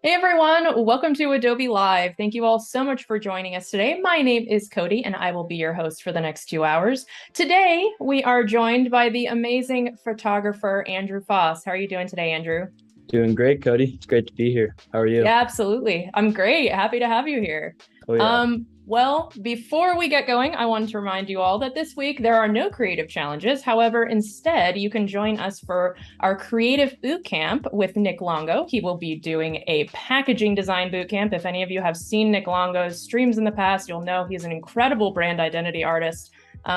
Hey everyone, welcome to Adobe Live. Thank you all so much for joining us today. My name is Cody and I will be your host for the next 2 hours. Today, we are joined by the amazing photographer, Andrew Foss. How are you doing today, Andrew? Doing great, Cody. It's great to be here. How are you? Yeah, absolutely. I'm great. Happy to have you here. Oh yeah. Well, before we get going, I wanted to remind you all that this week there are no creative challenges. However, instead, you can join us for our creative boot camp with Nick Longo. He will be doing a packaging design boot camp. If any of you have seen Nick Longo's streams in the past, you'll know he's an incredible brand identity artist.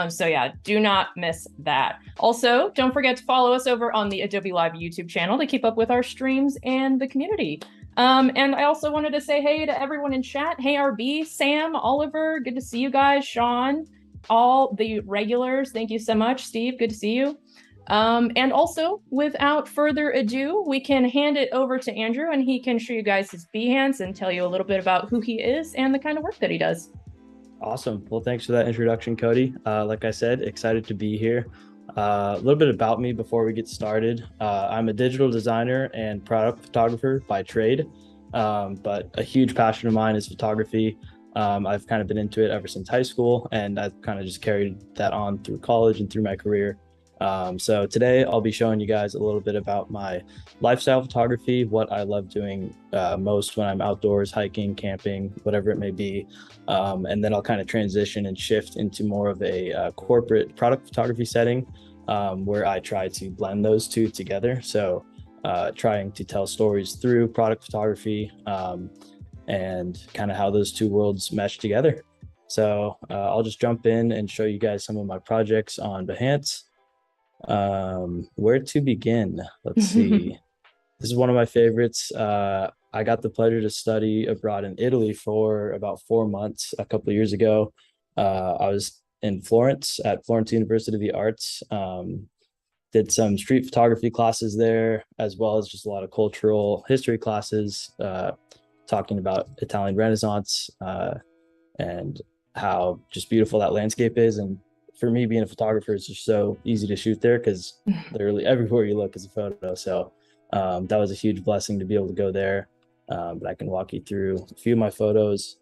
So yeah, do not miss that. Also, don't forget to follow us over on the Adobe Live YouTube channel to keep up with our streams and the community. And I also wanted to say hey to everyone in chat. Hey, RB, Sam, Oliver, good to see you guys. Sean, all the regulars, thank you so much. Steve, good to see you. And also, without further ado, we can hand it over to Andrew and he can show you guys his Behance and tell you a little bit about who he is and the kind of work that he does. Awesome. Well, thanks for that introduction, Cody. Like I said, excited to be here. A little bit about me before we get started. I'm a digital designer and product photographer by trade, but a huge passion of mine is photography. I've kind of been into it ever since high school, and I've kind of just carried that on through college and through my career. So today I'll be showing you guys a little bit about my lifestyle photography, what I love doing most when I'm outdoors, hiking, camping, whatever it may be. And then I'll kind of transition and shift into more of a corporate product photography setting where I try to blend those two together. So trying to tell stories through product photography and kind of how those two worlds mesh together. So I'll just jump in and show you guys some of my projects on Behance. Where to begin? Let's see. This is one of my favorites. I got the pleasure to study abroad in Italy for about 4 months a couple of years ago. I was in Florence at Florence University of the Arts. Did some street photography classes there, as well as just a lot of cultural history classes, talking about Italian Renaissance and how just beautiful that landscape is. And for me, being a photographer, it's just so easy to shoot there because literally everywhere you look is a photo. So that was a huge blessing to be able to go there. But I can walk you through a few of my photos.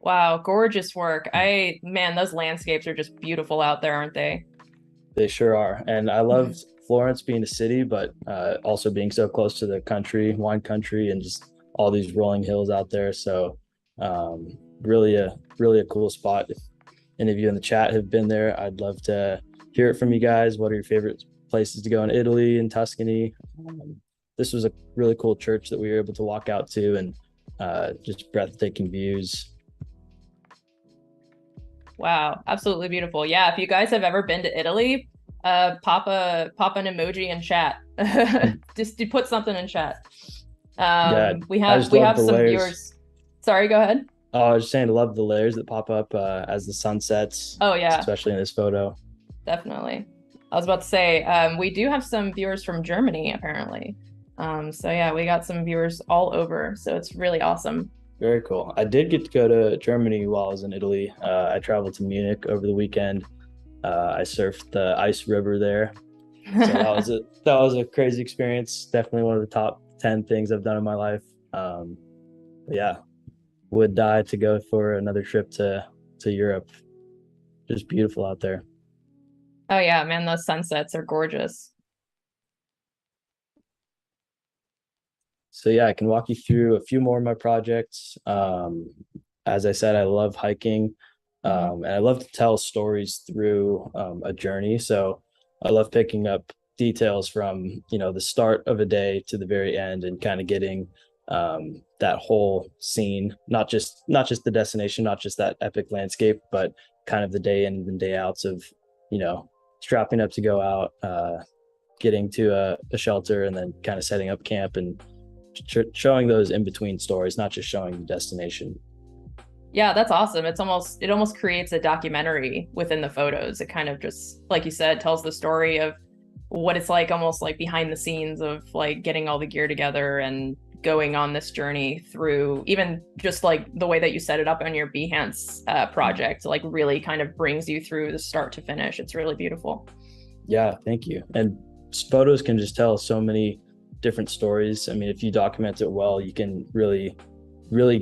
Wow, gorgeous work. Man, those landscapes are just beautiful out there, aren't they? They sure are. And I loved Florence being a city, but also being so close to the country, wine country, and just all these rolling hills out there. So really a cool spot. If any of you in the chat have been there, I'd love to hear it from you guys. What are your favorite places to go in Italy and Tuscany? This was a really cool church that we were able to walk out to, and just breathtaking views. Wow, absolutely beautiful. Yeah, if you guys have ever been to Italy, pop an emoji in chat. Just to put something in chat. Yeah, We I have just we love have the some layers. viewers. Sorry, go ahead. Oh, I was just saying, I love the layers that pop up as the sun sets, Oh yeah, especially in this photo. definitely. I was about to say, we do have some viewers from Germany apparently. So yeah, we got some viewers all over, so it's really awesome. Very cool. I did get to go to Germany while I was in Italy. I traveled to Munich over the weekend. I surfed the ice river there. So that was a crazy experience. Definitely one of the top 10 things I've done in my life. Yeah, would die to go for another trip to Europe. Just beautiful out there. Oh yeah, man, those sunsets are gorgeous. So yeah, I can walk you through a few more of my projects. As I said, I love hiking, and I love to tell stories through a journey. So I love picking up details from the start of a day to the very end, and kind of getting that whole scene, not just the destination, not just that epic landscape, but kind of the day in and day outs of you know strapping up to go out, getting to a shelter, and then kind of setting up camp and showing those in between stories, not just showing the destination. Yeah, that's awesome. It almost creates a documentary within the photos. It kind of just, like you said, tells the story of what it's like, almost like behind the scenes of like getting all the gear together and going on this journey through, even just like the way that you set it up on your Behance project, like really kind of brings you through the start to finish. It's really beautiful. Yeah, thank you. And photos can just tell so many different stories. I mean, if you document it well, you can really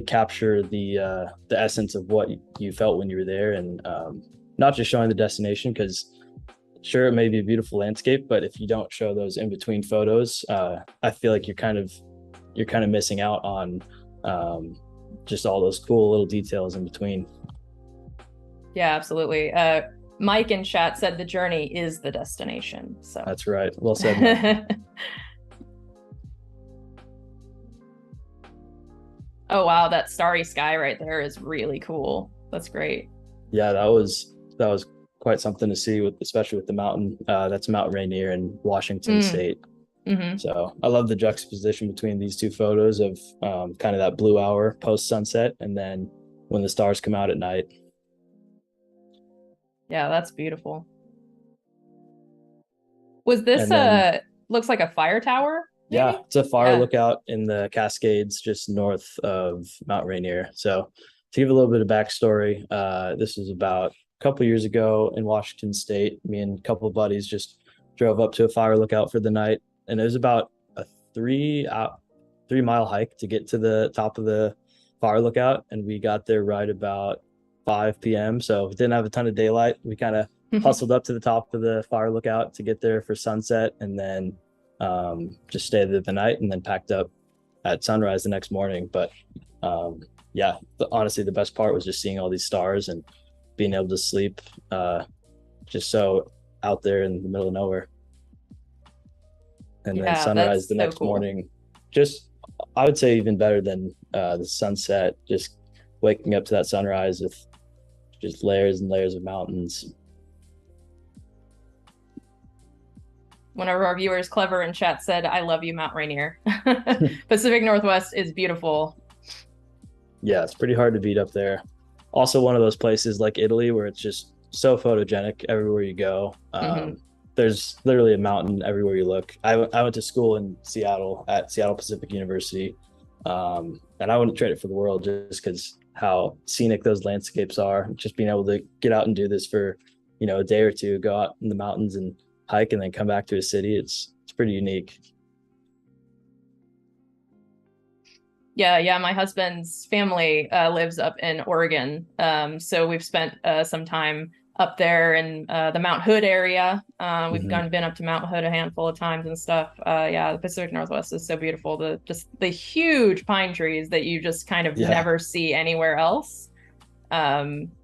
capture the essence of what you felt when you were there, and not just showing the destination, because sure, it may be a beautiful landscape, but if you don't show those in between photos, I feel like you're kind of missing out on just all those cool little details in between. Yeah, absolutely. Mike in chat said the journey is the destination. So that's right. Well said, Mike. Oh wow, that starry sky right there is really cool. That's great. Yeah, that was quite something to see, especially with the mountain. That's Mount Rainier in Washington State. Mm-hmm. So I love the juxtaposition between these two photos of kind of that blue hour post sunset, and then when the stars come out at night. Yeah, that's beautiful. Was this looks like a fire tower? Maybe? Yeah, it's a fire lookout in the Cascades just north of Mount Rainier. So to give a little bit of backstory, this was about a couple years ago in Washington State. Me and a couple of buddies just drove up to a fire lookout for the night, and it was about a 3-mile hike to get to the top of the fire lookout, and we got there right about 5 p.m. So we didn't have a ton of daylight. We kind of hustled up to the top of the fire lookout to get there for sunset, and then just stayed there the night, and then packed up at sunrise the next morning. But yeah, honestly, the best part was just seeing all these stars and being able to sleep just so out there in the middle of nowhere. And then sunrise the next morning, just, I would say, even better than the sunset, just waking up to that sunrise with just layers and layers of mountains. One of our viewers, Clever in chat, said, "I love you, Mount Rainier." Pacific Northwest is beautiful. Yeah, it's pretty hard to beat up there. Also, one of those places like Italy where it's just so photogenic everywhere you go. There's literally a mountain everywhere you look. I went to school in Seattle at Seattle Pacific University, and I wouldn't trade it for the world, just because how scenic those landscapes are. Just being able to get out and do this for, a day or two, go out in the mountains and hike, and then come back to a city. It's pretty unique. Yeah. My husband's family lives up in Oregon. So we've spent some time up there in the Mount Hood area. We've been up to Mount Hood a handful of times and stuff. Yeah, the Pacific Northwest is so beautiful. The huge pine trees that you just kind of never see anywhere else.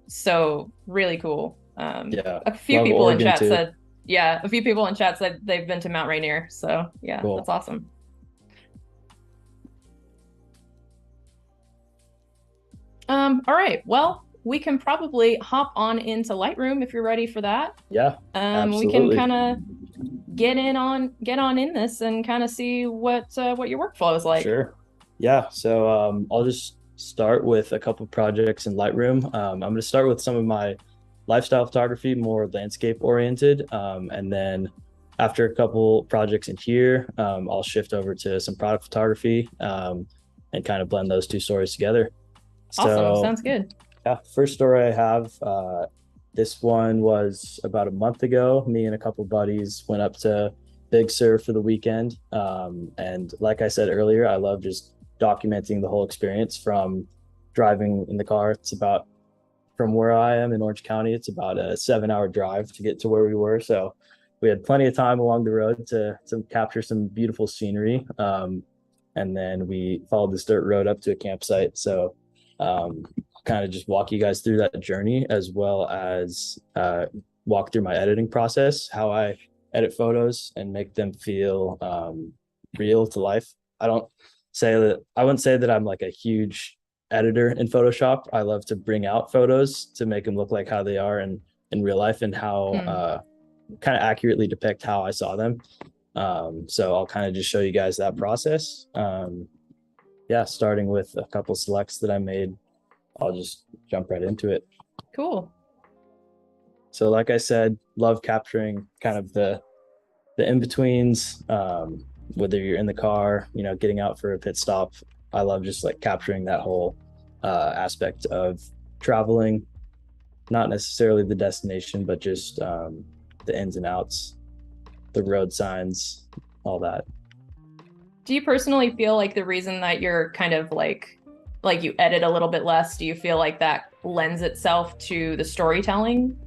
So really cool. A few people Oregon in chat said, a few people in chat said they've been to Mount Rainier. So yeah, cool. That's awesome. All right. Well, we can probably hop on into Lightroom if you're ready for that. Yeah. Absolutely. We can kind of get on in this and kind of see what your workflow is like. Sure. Yeah. So I'll just start with a couple of projects in Lightroom. I'm going to start with some of my lifestyle photography, more landscape oriented, and then after a couple projects in here, I'll shift over to some product photography and kind of blend those two stories together. Awesome. So, sounds good. Yeah, first story I have, this one was about a month ago. Me and a couple buddies went up to Big Sur for the weekend. And like I said earlier, I love just documenting the whole experience from driving in the car. It's about, from where I am in Orange County, it's about a 7-hour drive to get to where we were. So we had plenty of time along the road to capture some beautiful scenery. And then we followed this dirt road up to a campsite. So kind of just walk you guys through that journey, as well as walk through my editing process, how I edit photos and make them feel real to life. I wouldn't say that I'm like a huge editor in Photoshop. I love to bring out photos to make them look like how they are in real life, and how kind of accurately depict how I saw them. So I'll kind of just show you guys that process. Starting with a couple selects that I made. I'll just jump right into it. Cool. So like I said, love capturing kind of the in-betweens, whether you're in the car, getting out for a pit stop. I love just like capturing that whole aspect of traveling, not necessarily the destination, but just the ins and outs, the road signs, all that. Do you personally feel like the reason that you're kind of like you edit a little bit less, do you feel like that lends itself to the storytelling?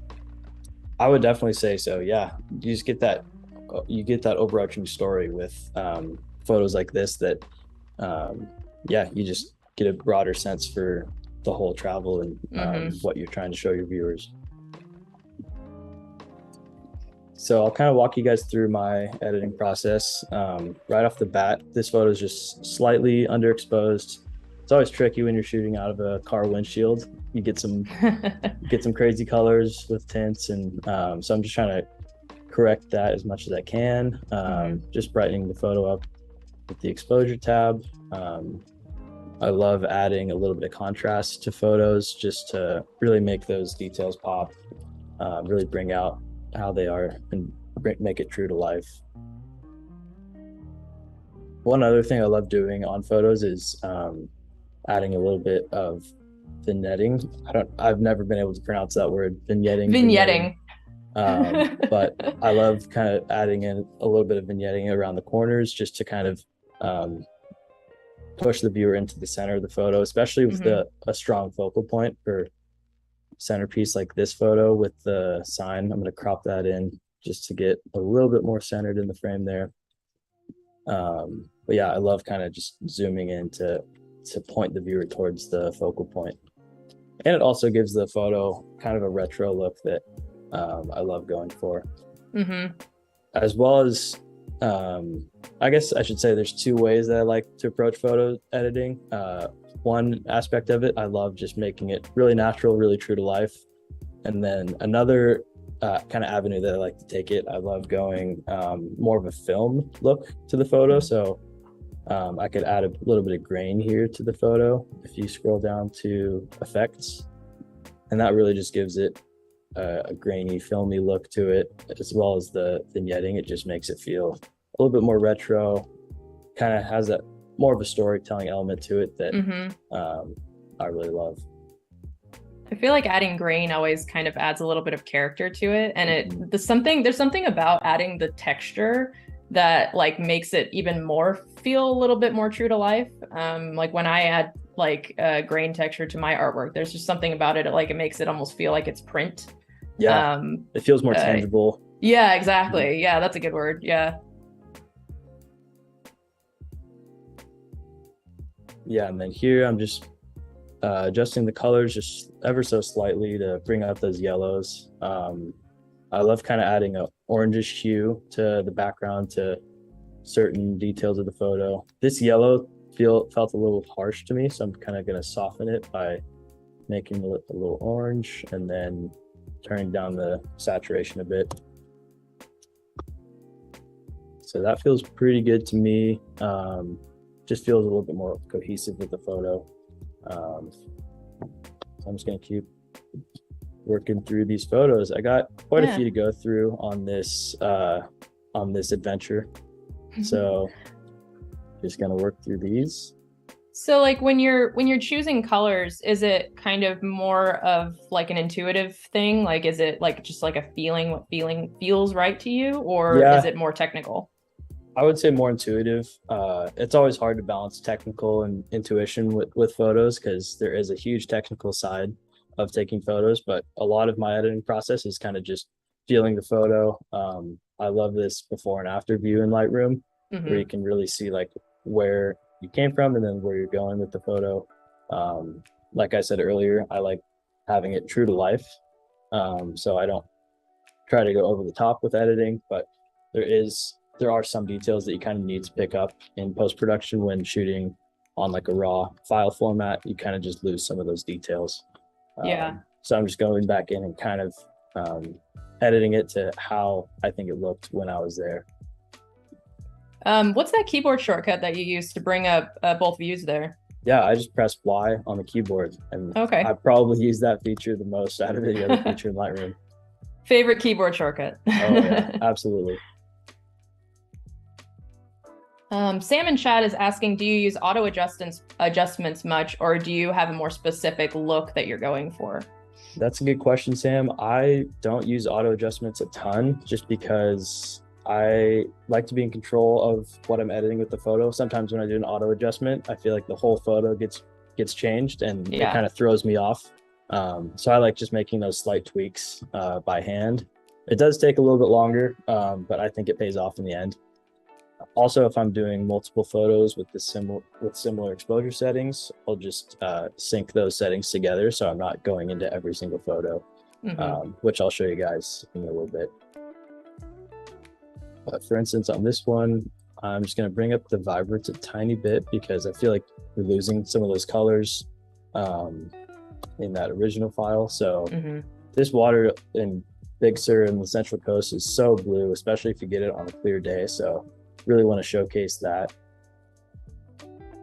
I would definitely say so. Yeah, you just get that overarching story with photos like this that yeah, you just get a broader sense for the whole travel and what you're trying to show your viewers. So I'll kind of walk you guys through my editing process. Right off the bat, this photo is just slightly underexposed. It's always tricky when you're shooting out of a car windshield. You get some crazy colors with tints, and so I'm just trying to correct that as much as I can. Just brightening the photo up with the exposure tab. I love adding a little bit of contrast to photos just to really make those details pop, really bring out how they are and make it true to life. One other thing I love doing on photos is adding a little bit of vignetting. I've never been able to pronounce that word, vignetting. But I love kind of adding in a little bit of vignetting around the corners just to kind of push the viewer into the center of the photo, especially with a strong focal point for centerpiece like this photo with the sign. I'm going to crop that in just to get a little bit more centered in the frame there. But yeah, I love kind of just zooming in to point the viewer towards the focal point. And it also gives the photo kind of a retro look that I love going for. As well as, I guess I should say there's two ways that I like to approach photo editing. One aspect of it, I love just making it really natural, really true to life. And then another kind of avenue that I like to take it, I love going more of a film look to the photo. So I could add a little bit of grain here to the photo if you scroll down to effects, and that really just gives it a grainy, filmy look to it, as well as the vignetting. It just makes it feel a little bit more retro, kind of has that more of a storytelling element to it that I really love. I feel like adding grain always kind of adds a little bit of character to it, and there's something about adding the texture that like makes it even more feel a little bit more true to life. Like when I add like grain texture to my artwork, there's just something about it, like it makes it almost feel like it's print. Yeah, it feels more tangible. Yeah, exactly. Yeah, that's a good word. Yeah. Yeah, and then here I'm just adjusting the colors just ever so slightly to bring out those yellows. I love kind of adding a orangish hue to the background to certain details of the photo. This yellow felt a little harsh to me, so I'm kind of going to soften it by making it a little orange and then turning down the saturation a bit. So that feels pretty good to me. Just feels a little bit more cohesive with the photo. So I'm just going to keep working through these photos. I got quite a few to go through on this adventure. So just gonna work through these. So like when you're choosing colors, is it kind of more of like an intuitive thing? Like is it like just like a feeling, what feeling feels right to you, or is it more technical? I would say more intuitive. It's always hard to balance technical and intuition with photos because there is a huge technical side of taking photos, but a lot of my editing process is kind of just feeling the photo. I love this before and after view in Lightroom, where you can really see like where you came from and then where you're going with the photo. Like I said earlier, I like having it true to life. So I don't try to go over the top with editing, but there are some details that you kind of need to pick up in post-production when shooting on like a raw file format. You kind of just lose some of those details. So I'm just going back in and kind of editing it to how I think it looked when I was there. What's that keyboard shortcut that you use to bring up both views there? Yeah, I just press Y on the keyboard, and I probably use that feature the most out of any other feature in Lightroom. Favorite keyboard shortcut? Oh yeah, absolutely. Sam in chat is asking, do you use auto adjustments much, or do you have a more specific look that you're going for? That's a good question, Sam. I don't use auto adjustments a ton just because I like to be in control of what I'm editing with the photo. Sometimes when I do an auto adjustment, I feel like the whole photo gets changed and it Yeah. kind of throws me off. So I like just making those slight tweaks by hand. It does take a little bit longer, but I think it pays off in the end. Also, if I'm doing multiple photos with similar exposure settings, I'll just sync those settings together so I'm not going into every single photo, which I'll show you guys in a little bit. For instance, on this one, I'm just going to bring up the vibrance a tiny bit because I feel like we're losing some of those colors in that original file. So this water in Big Sur and the Central Coast is so blue, especially if you get it on a clear day. So really want to showcase that.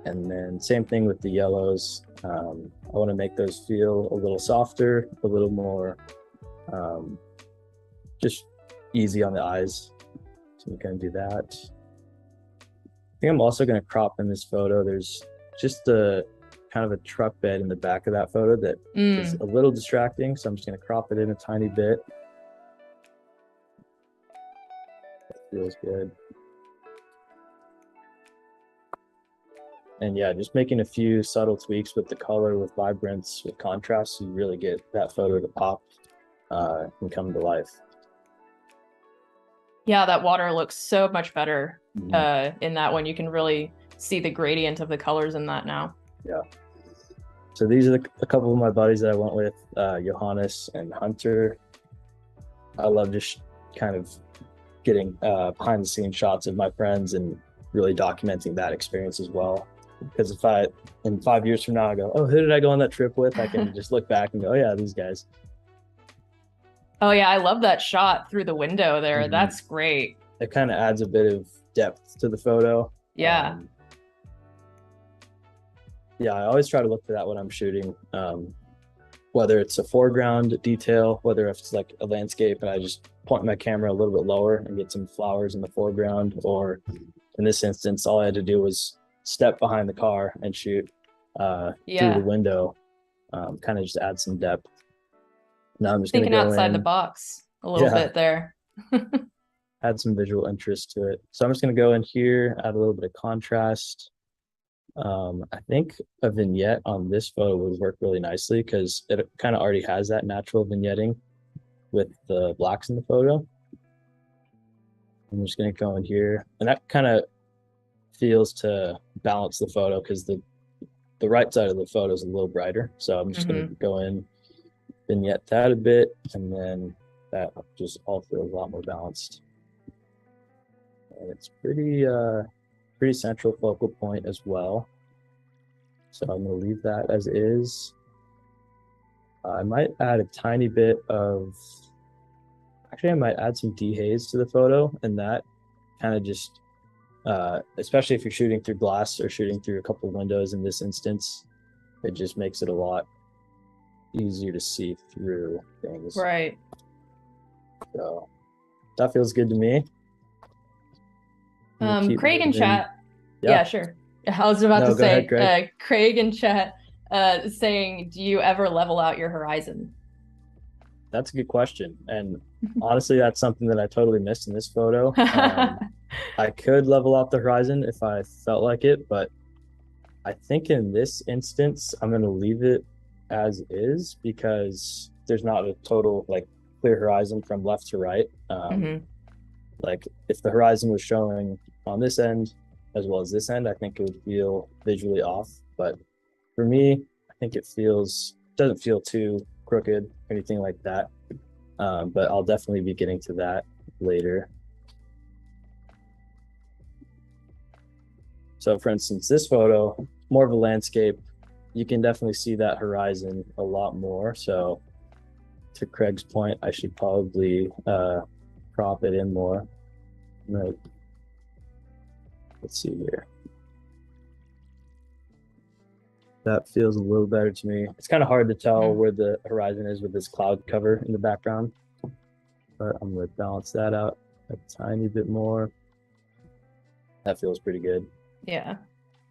And then same thing with the yellows. I want to make those feel a little softer, a little more just easy on the eyes. So we're going to do that. I think I'm also going to crop in this photo. There's just a kind of a truck bed in the back of that photo that is a little distracting. So I'm just going to crop it in a tiny bit. That feels good. And yeah, just making a few subtle tweaks with the color, with vibrance, with contrast, so you really get that photo to pop and come to life. Yeah, that water looks so much better in that one. You can really see the gradient of the colors in that now. Yeah. So these are a couple of my buddies that I went with, Johannes and Hunter. I love just kind of getting behind the scenes shots of my friends and really documenting that experience as well. Because if in 5 years from now, I go, oh, who did I go on that trip with? I can just look back and go, oh yeah, these guys. Oh yeah, I love that shot through the window there. That's great. It kind of adds a bit of depth to the photo. Yeah. Yeah, I always try to look for that when I'm shooting, whether it's a foreground detail, whether it's like a landscape and I just point my camera a little bit lower and get some flowers in the foreground, or in this instance, all I had to do was step behind the car and shoot through the window, kind of just add some depth. Now I'm just thinking outside the box a little bit there. Add some visual interest to it. So I'm just going to go in here, add a little bit of contrast. I think a vignette on this photo would work really nicely because it kind of already has that natural vignetting with the blacks in the photo. I'm just going to go in here, and that kind of feels to balance the photo because the right side of the photo is a little brighter. So I'm just going to go in, vignette that a bit, and then that just all feels a lot more balanced. And it's pretty central focal point as well. So I'm going to leave that as is. I might add a tiny bit of, actually I might add some dehaze to the photo, and that kind of just, especially if you're shooting through glass or shooting through a couple of windows in this instance, it just makes it a lot easier to see through things. Right. So that feels good to me. Craig in chat. Yeah, sure. I was about to say, ahead, Craig in chat saying, do you ever level out your horizon? That's a good question. And honestly, that's something that I totally missed in this photo. I could level out the horizon if I felt like it, but I think in this instance, I'm going to leave it as is because there's not a total like clear horizon from left to right. Like if the horizon was showing on this end as well as this end, I think it would feel visually off. But for me, I think it doesn't feel too crooked or anything like that. But I'll definitely be getting to that later. So for instance, this photo, more of a landscape, you can definitely see that horizon a lot more. So to Craig's point, I should probably crop it in more. Right. Let's see here. That feels a little better to me. It's kind of hard to tell where the horizon is with this cloud cover in the background, but I'm going to balance that out a tiny bit more. That feels pretty good. Yeah.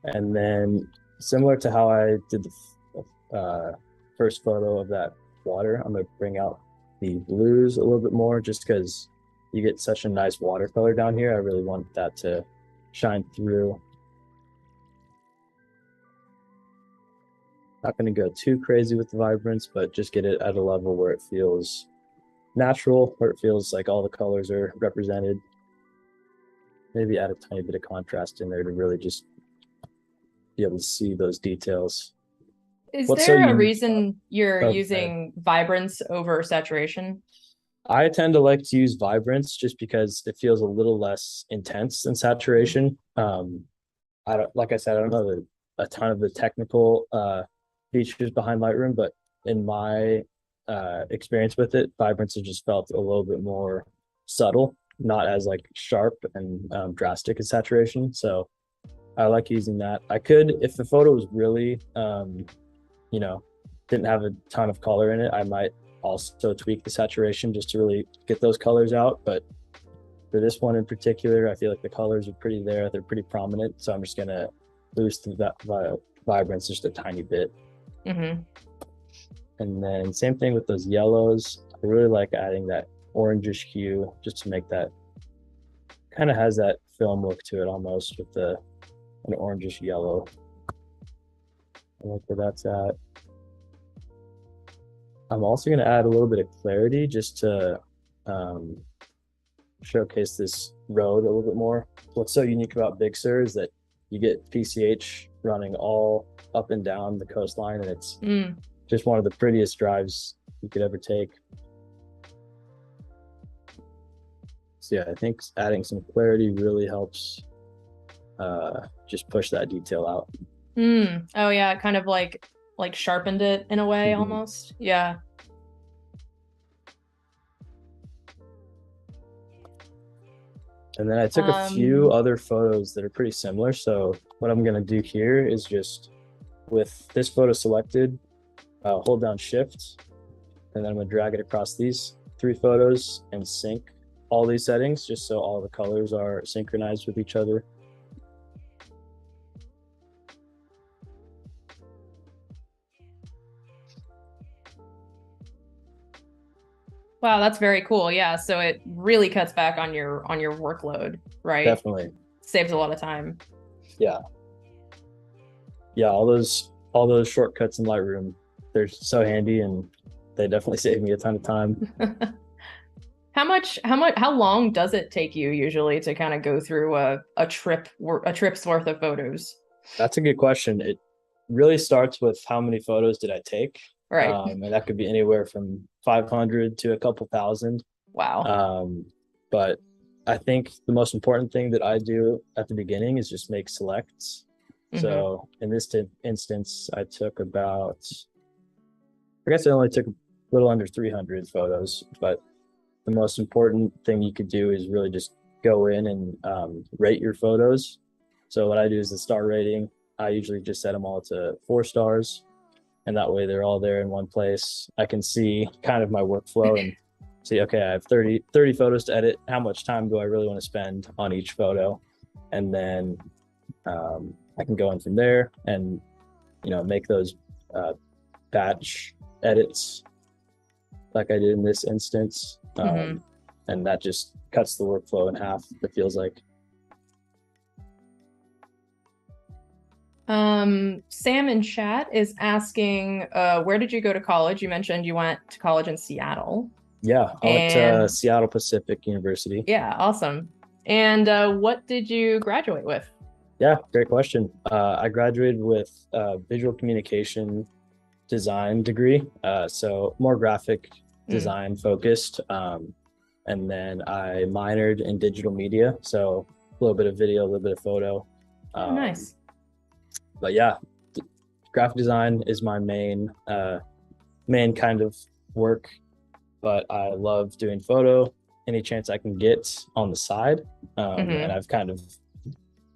And then similar to how I did the first photo of that water, I'm going to bring out the blues a little bit more just because you get such a nice watercolor down here. I really want that to shine through. Not going to go too crazy with the vibrance, but just get it at a level where it feels natural, where it feels like all the colors are represented. Maybe add a tiny bit of contrast in there to really just be able to see those details. Is What's so there a unique? reason you're Oh, using vibrance over saturation? I tend to like to use vibrance just because it feels a little less intense than saturation. I don't, like I said, I don't know a ton of the technical features behind Lightroom, but in my experience with it, vibrance has just felt a little bit more subtle, not as like sharp and drastic as saturation. So I like using that. I could, if the photo was really, you know, didn't have a ton of color in it, I might also tweak the saturation just to really get those colors out. But for this one in particular, I feel like the colors are pretty there. They're pretty prominent. So I'm just going to boost that vibrance just a tiny bit. Mm-hmm. And then same thing with those yellows. I really like adding that orangish hue just to make that kind of has that film look to it almost with an orangish yellow. I like where that's at. I'm also going to add a little bit of clarity just to showcase this road a little bit more. What's so unique about Big Sur is that you get PCH running all up and down the coastline, and it's just one of the prettiest drives you could ever take. So yeah, I think adding some clarity really helps just push that detail out. Oh yeah, kind of like sharpened it in a way almost. Yeah. And then I took a few other photos that are pretty similar. So what I'm gonna do here is just with this photo selected, hold down Shift, and then I'm gonna drag it across these 3 photos and sync all these settings just so all the colors are synchronized with each other. Wow, that's very cool. Yeah, so it really cuts back on your workload, right? Definitely. Saves a lot of time. Yeah. Yeah, all those shortcuts in Lightroom, they're so handy and they definitely save me a ton of time. How long does it take you usually to kind of go through a trip's worth of photos? That's a good question. It really starts with how many photos did I take? Right. And that could be anywhere from 500 to a couple thousand. Wow. But I think the most important thing that I do at the beginning is just make selects. So in this instance, I took about, I guess I only took a little under 300 photos, but the most important thing you could do is really just go in and rate your photos. So what I do is the star rating. I usually just set them all to 4 stars, and that way they're all there in one place. I can see kind of my workflow and see, okay, I have 30 photos to edit. How much time do I really want to spend on each photo? And then I can go in from there and, make those batch edits like I did in this instance. And that just cuts the workflow in half, it feels like. Sam in chat is asking, where did you go to college? You mentioned you went to college in Seattle. Yeah, I went to Seattle Pacific University. Yeah, awesome. And what did you graduate with? Yeah, great question. I graduated with a visual communication design degree, so more graphic design focused. And then I minored in digital media, so a little bit of video, a little bit of photo. Nice. But yeah, graphic design is my main kind of work, but I love doing photo any chance I can get on the side. And I've kind of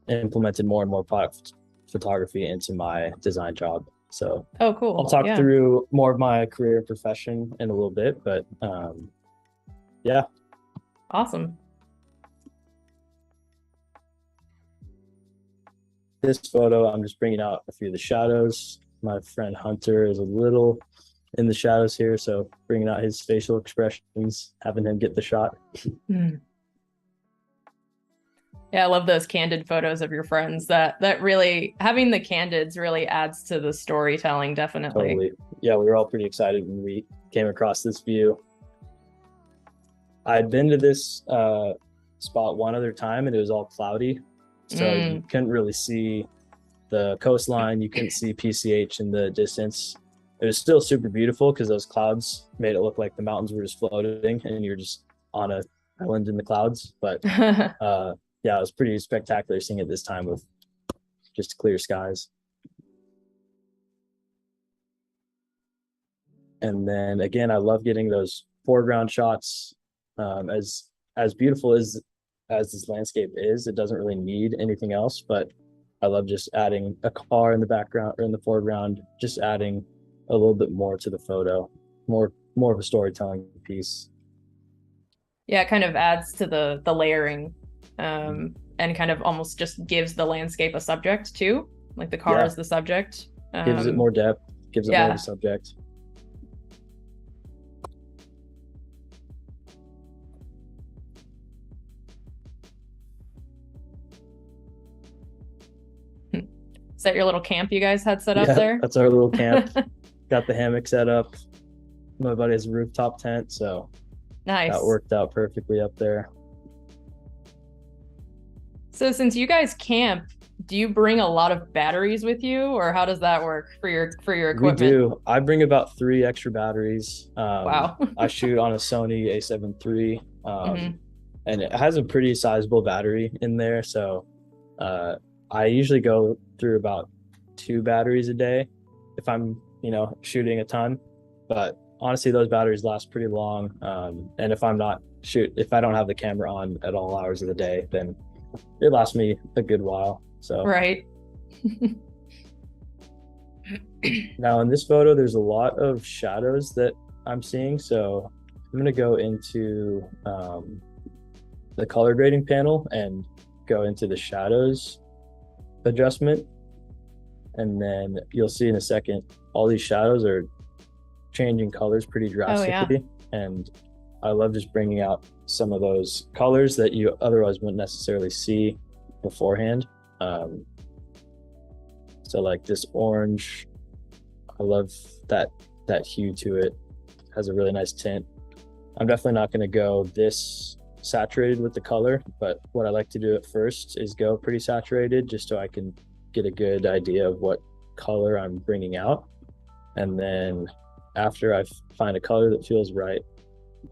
implemented more and more product photography into my design job. So cool. I'll talk through more of my career and profession in a little bit, but yeah. Awesome. This photo, I'm just bringing out a few of the shadows. My friend Hunter is a little in the shadows here, so bringing out his facial expressions, having him get the shot. Mm. Yeah, I love those candid photos of your friends. That really, having the candids really adds to the storytelling, definitely. Totally. Yeah, we were all pretty excited when we came across this view. I'd been to this spot one other time and it was all cloudy, so you couldn't really see the coastline. You couldn't see PCH in the distance. It was still super beautiful because those clouds made it look like the mountains were just floating and you're just on a island in the clouds. But yeah, it was pretty spectacular seeing it this time with just clear skies. And then again, I love getting those foreground shots. As beautiful as this landscape is, it doesn't really need anything else, but I love just adding a car in the background or in the foreground, just adding a little bit more to the photo, more of a storytelling piece. Yeah, it kind of adds to the layering, and kind of almost just gives the landscape a subject too. Like the car is the subject. Gives it more depth, gives it more of a subject. Is that your little camp you guys had set up there? That's our little camp. Got the hammock set up. My buddy has a rooftop tent, so nice. That worked out perfectly up there. So since you guys camp, do you bring a lot of batteries with you, or how does that work for your equipment? We do. I bring about 3 extra batteries. Wow. I shoot on a Sony a7 III, and it has a pretty sizable battery in there, so I usually go through about 2 batteries a day if I'm, shooting a ton. But honestly, those batteries last pretty long. And if I don't have the camera on at all hours of the day, then it lasts me a good while. So right. Now in this photo, there's a lot of shadows that I'm seeing. So I'm going to go into the color grading panel and go into the shadows adjustment. And then you'll see in a second, all these shadows are changing colors pretty drastically. And I love just bringing out some of those colors that you otherwise wouldn't necessarily see beforehand. So like this orange, I love that hue to it. Has a really nice tint. I'm definitely not going to go this saturated with the color, but what I like to do at first is go pretty saturated just so I can get a good idea of what color I'm bringing out. And then after I find a color that feels right,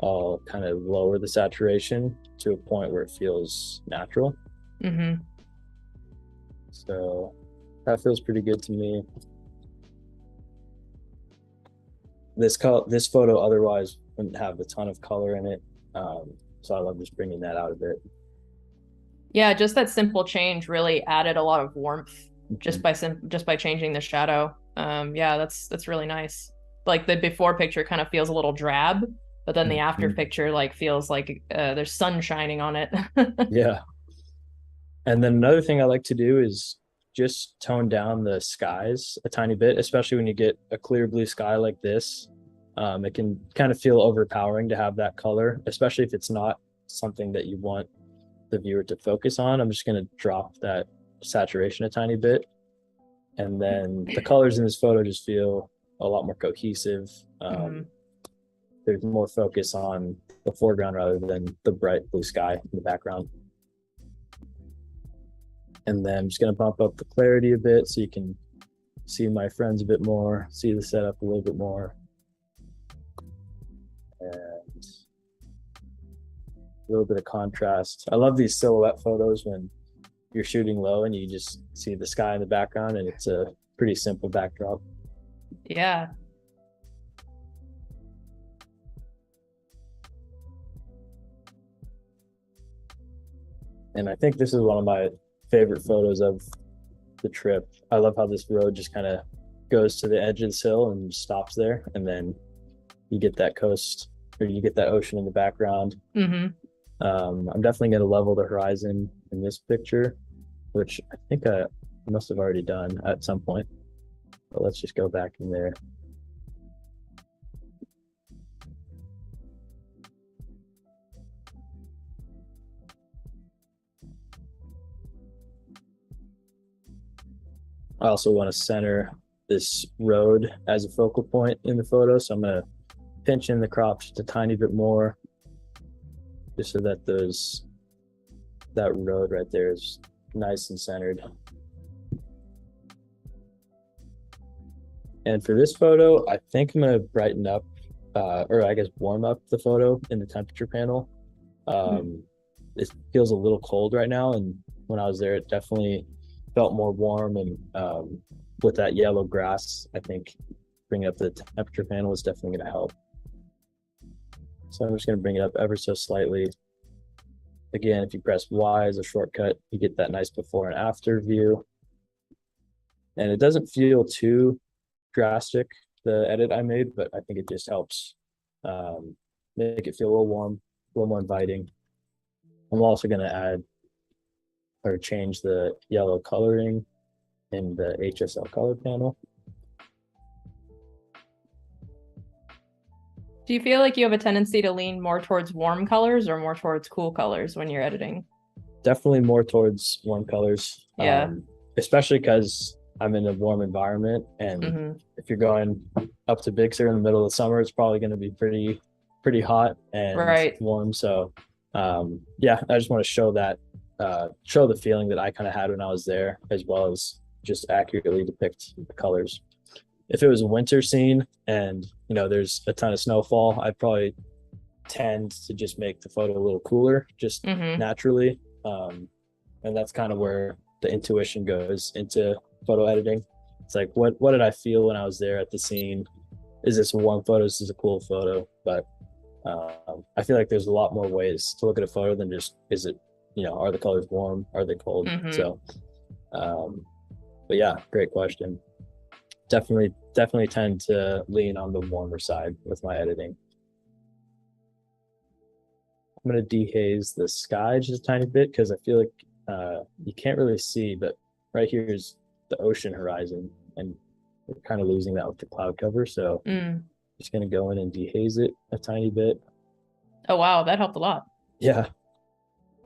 I'll kind of lower the saturation to a point where it feels natural. So that feels pretty good to me. This photo otherwise wouldn't have a ton of color in it, so I love just bringing that out a bit. Yeah, just that simple change really added a lot of warmth just by changing the shadow. Yeah, that's really nice. Like the before picture kind of feels a little drab, but then the after picture like feels like there's sun shining on it. Yeah. And then another thing I like to do is just tone down the skies a tiny bit, especially when you get a clear blue sky like this. It can kind of feel overpowering to have that color, especially if it's not something that you want the viewer to focus on. I'm just going to drop that saturation a tiny bit. And then the colors in this photo just feel a lot more cohesive. There's more focus on the foreground rather than the bright blue sky in the background. And then I'm just going to bump up the clarity a bit so you can see my friends a bit more, see the setup a little bit more. And a little bit of contrast. I love these silhouette photos when you're shooting low and you just see the sky in the background and it's a pretty simple backdrop. Yeah. And I think this is one of my favorite photos of the trip. I love how this road just kind of goes to the edge of this hill and stops there, and then you get that coast, or you get that ocean in the background. I'm definitely going to level the horizon in this picture, which I think I must have already done at some point, but let's just go back in there. I also want to center this road as a focal point in the photo. So I'm going to pinch in the crop just a tiny bit more, just so that that road right there is nice and centered. And for this photo, I think I'm going to brighten up, or I guess warm up the photo in the temperature panel. It feels a little cold right now, and when I was there, it definitely felt more warm. And with that yellow grass, I think bringing up the temperature panel is definitely going to help. So I'm just going to bring it up ever so slightly. Again, if you press Y as a shortcut, you get that nice before and after view. And it doesn't feel too drastic, the edit I made, but I think it just helps make it feel a little warm, a little more inviting. I'm also going to add or change the yellow coloring in the HSL color panel. Do you feel like you have a tendency to lean more towards warm colors or more towards cool colors when you're editing? Definitely more towards warm colors. Yeah. Especially because I'm in a warm environment, and if you're going up to Big Sur in the middle of the summer, it's probably going to be pretty hot and warm. So yeah, I just want to show that show the feeling that I kind of had when I was there, as well as just accurately depict the colors. If it was a winter scene and there's a ton of snowfall, I'd probably tend to just make the photo a little cooler, just naturally. And that's kind of where the intuition goes into photo editing. It's like, what did I feel when I was there at the scene? Is this a warm photo? Is this a cool photo? But I feel like there's a lot more ways to look at a photo than just, is it, are the colors warm? Are they cold? So, but yeah, great question. Definitely tend to lean on the warmer side with my editing. I'm going to dehaze the sky just a tiny bit because I feel like you can't really see, but right here is the ocean horizon, and we're kind of losing that with the cloud cover. So just going to go in and dehaze it a tiny bit. Oh, wow. That helped a lot. Yeah.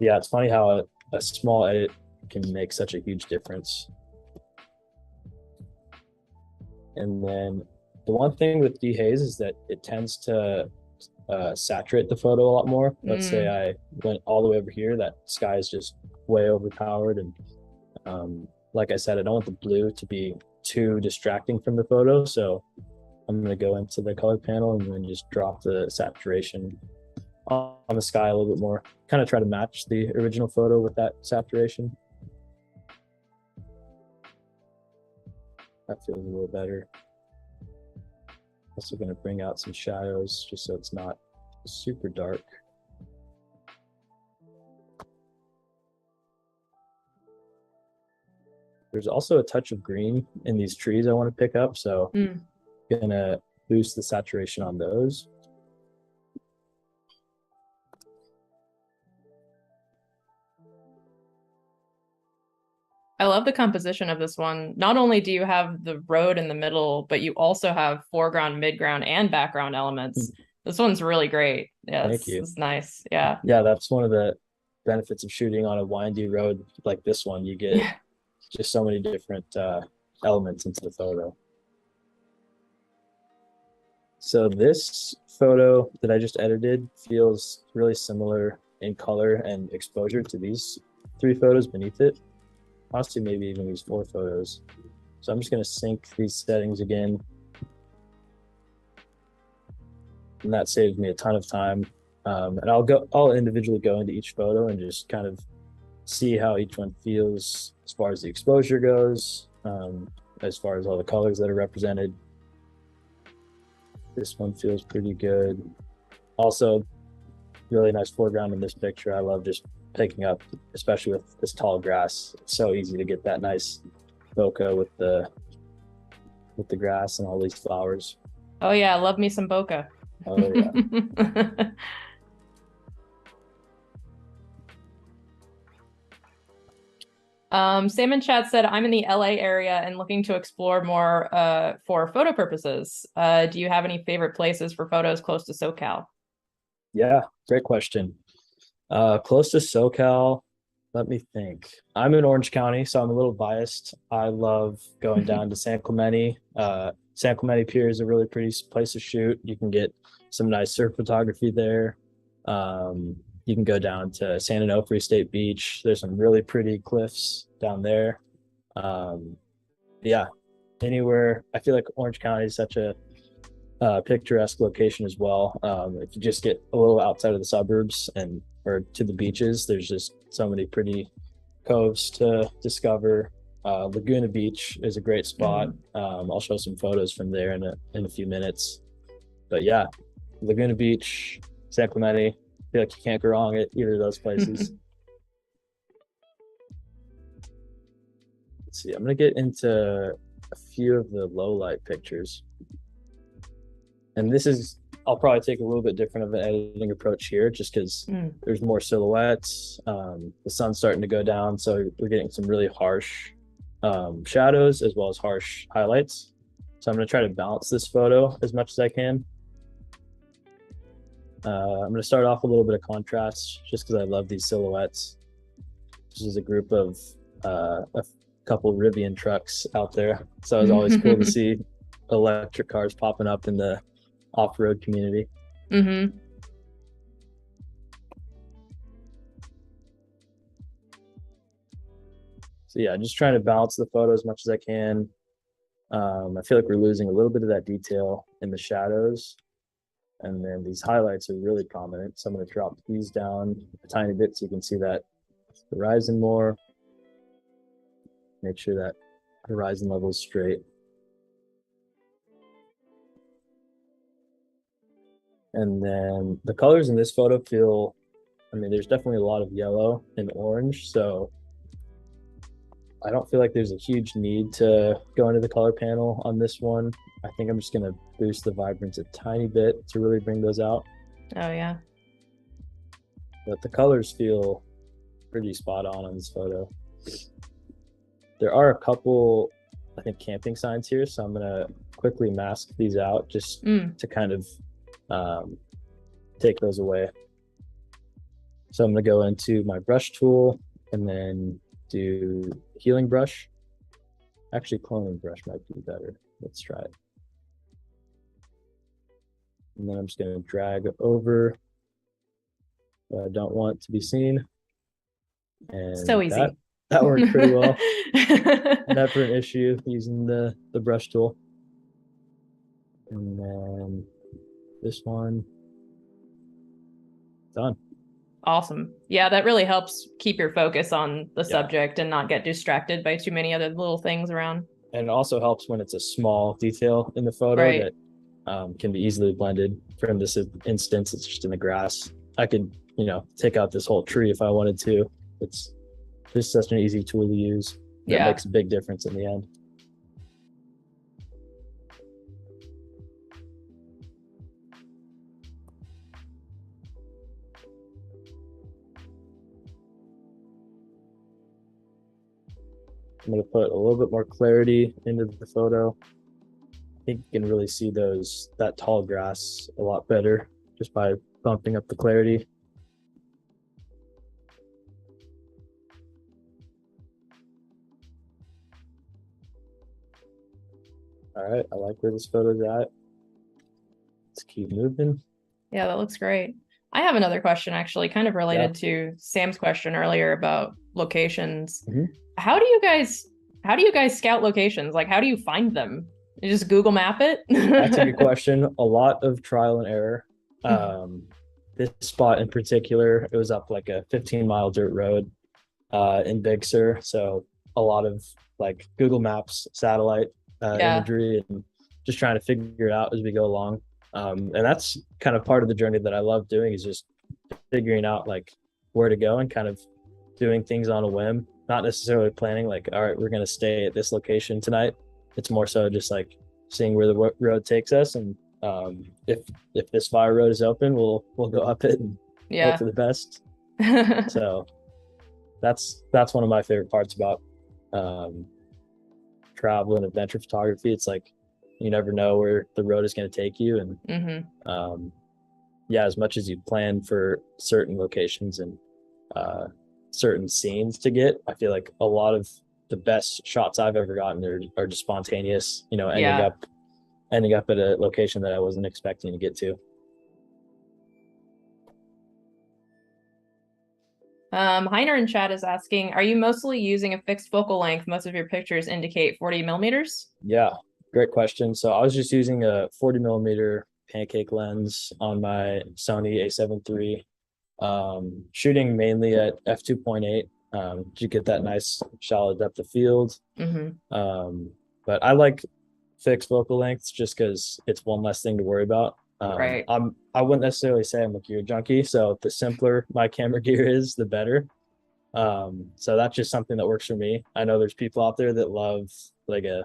Yeah. It's funny how a small edit can make such a huge difference. And then the one thing with dehaze is that it tends to saturate the photo a lot more. Let's say I went all the way over here, that sky is just way overpowered. And like I said, I don't want the blue to be too distracting from the photo. So I'm going to go into the color panel and then just drop the saturation on the sky a little bit more. Kind of try to match the original photo with that saturation. That feels a little better. Also going to bring out some shadows just so it's not super dark. There's also a touch of green in these trees I want to pick up, so I'm gonna boost the saturation on those. I love the composition of this one. Not only do you have the road in the middle, but you also have foreground, midground, and background elements. This one's really great. Yeah, it's nice. Yeah. Yeah, that's one of the benefits of shooting on a windy road like this one. You get just so many different elements into the photo. So this photo that I just edited feels really similar in color and exposure to these 3 photos beneath it. Honestly, maybe even these 4 photos. So I'm just going to sync these settings again. And that saves me a ton of time. And I'll individually go into each photo and just kind of see how each one feels as far as the exposure goes, as far as all the colors that are represented. This one feels pretty good. Also, really nice foreground in this picture. I love just picking up, especially with this tall grass. It's so easy to get that nice bokeh with the grass and all these flowers. Oh yeah, I love me some bokeh. Oh yeah. Sam in chat said, I'm in the LA area and looking to explore more for photo purposes. Do you have any favorite places for photos close to SoCal? Yeah, great question. Close to SoCal, Let me think. I'm in Orange County, so I'm a little biased. I love going down to San Clemente. San Clemente Pier is a really pretty place to shoot. You can get some nice surf photography there. You can go down to San Onofre State Beach. There's some really pretty cliffs down there. Um, yeah, anywhere. I feel like Orange County is such a picturesque location as well. If you just get a little outside of the suburbs and or to the beaches, there's just so many pretty coves to discover. Laguna Beach is a great spot. I'll show some photos from there in a few minutes. But yeah, Laguna Beach, San Clemente. I feel like you can't go wrong at either of those places. Let's see. I'm gonna get into a few of the low light pictures. And this is, I'll probably take a little bit different of an editing approach here just because there's more silhouettes. The sun's starting to go down, so we're getting some really harsh shadows as well as harsh highlights. So I'm going to try to balance this photo as much as I can. I'm going to start off with a little bit of contrast just because I love these silhouettes. This is a group of a couple Rivian trucks out there. So it's always cool to see electric cars popping up in the off-road community. So yeah, just trying to balance the photo as much as I can. I feel like we're losing a little bit of that detail in the shadows, and then these highlights are really prominent, so I'm going to drop these down a tiny bit so you can see that horizon more. Make sure that horizon level is straight. And then the colors in this photo feel, I mean, there's definitely a lot of yellow and orange, so I don't feel like there's a huge need to go into the color panel on this one. I think I'm just going to boost the vibrance a tiny bit to really bring those out. Oh, yeah. But the colors feel pretty spot on this photo. There are a couple, I think, camping signs here, so I'm going to quickly mask these out just to kind of take those away. So I'm going to go into my brush tool and then do healing brush. Actually, cloning brush might be better. Let's try it. And then I'm just going to drag over what I don't want to be seen. And so easy. That worked pretty well. Never an issue using the brush tool. And then this one, done. Awesome. Yeah, that really helps keep your focus on the subject and not get distracted by too many other little things around. And it also helps when it's a small detail in the photo that can be easily blended. For this instance, it's just in the grass. I could, take out this whole tree if I wanted to. It's just such an easy tool to use. That makes a big difference in the end. I'm going to put a little bit more clarity into the photo. I think you can really see that tall grass a lot better just by bumping up the clarity. All right, I like where this photo's at. Let's keep moving. Yeah, that looks great. I have another question actually, kind of related to Sam's question earlier about locations. How do you guys scout locations? Like, how do you find them? You just Google map it? That's a good question. A lot of trial and error. This spot in particular, it was up like a 15-mile dirt road in Big Sur. So a lot of like Google Maps, satellite imagery, and just trying to figure it out as we go along. And that's kind of part of the journey that I love doing, is just figuring out like where to go and kind of doing things on a whim, not necessarily planning like, all right, we're going to stay at this location tonight. It's more so just like seeing where the road takes us. And if this fire road is open, we'll go up it and hope for the best. So that's one of my favorite parts about travel and adventure photography. It's like you never know where the road is going to take you. And as much as you plan for certain locations and certain scenes to get. I feel like a lot of the best shots I've ever gotten are just spontaneous, you know, Yeah. ending up at a location that I wasn't expecting to get to. Heiner in chat is asking, are you mostly using a fixed focal length? Most of your pictures indicate 40 millimeters. Yeah, great question. So I was just using a 40 millimeter pancake lens on my Sony A7 III, shooting mainly at f2.8 to get that nice shallow depth of field. But I like fixed focal lengths just because it's one less thing to worry about. Right. I wouldn't necessarily say I'm a gear junkie, so the simpler my camera gear is, the better. So that's just something that works for me. I know there's people out there that love like a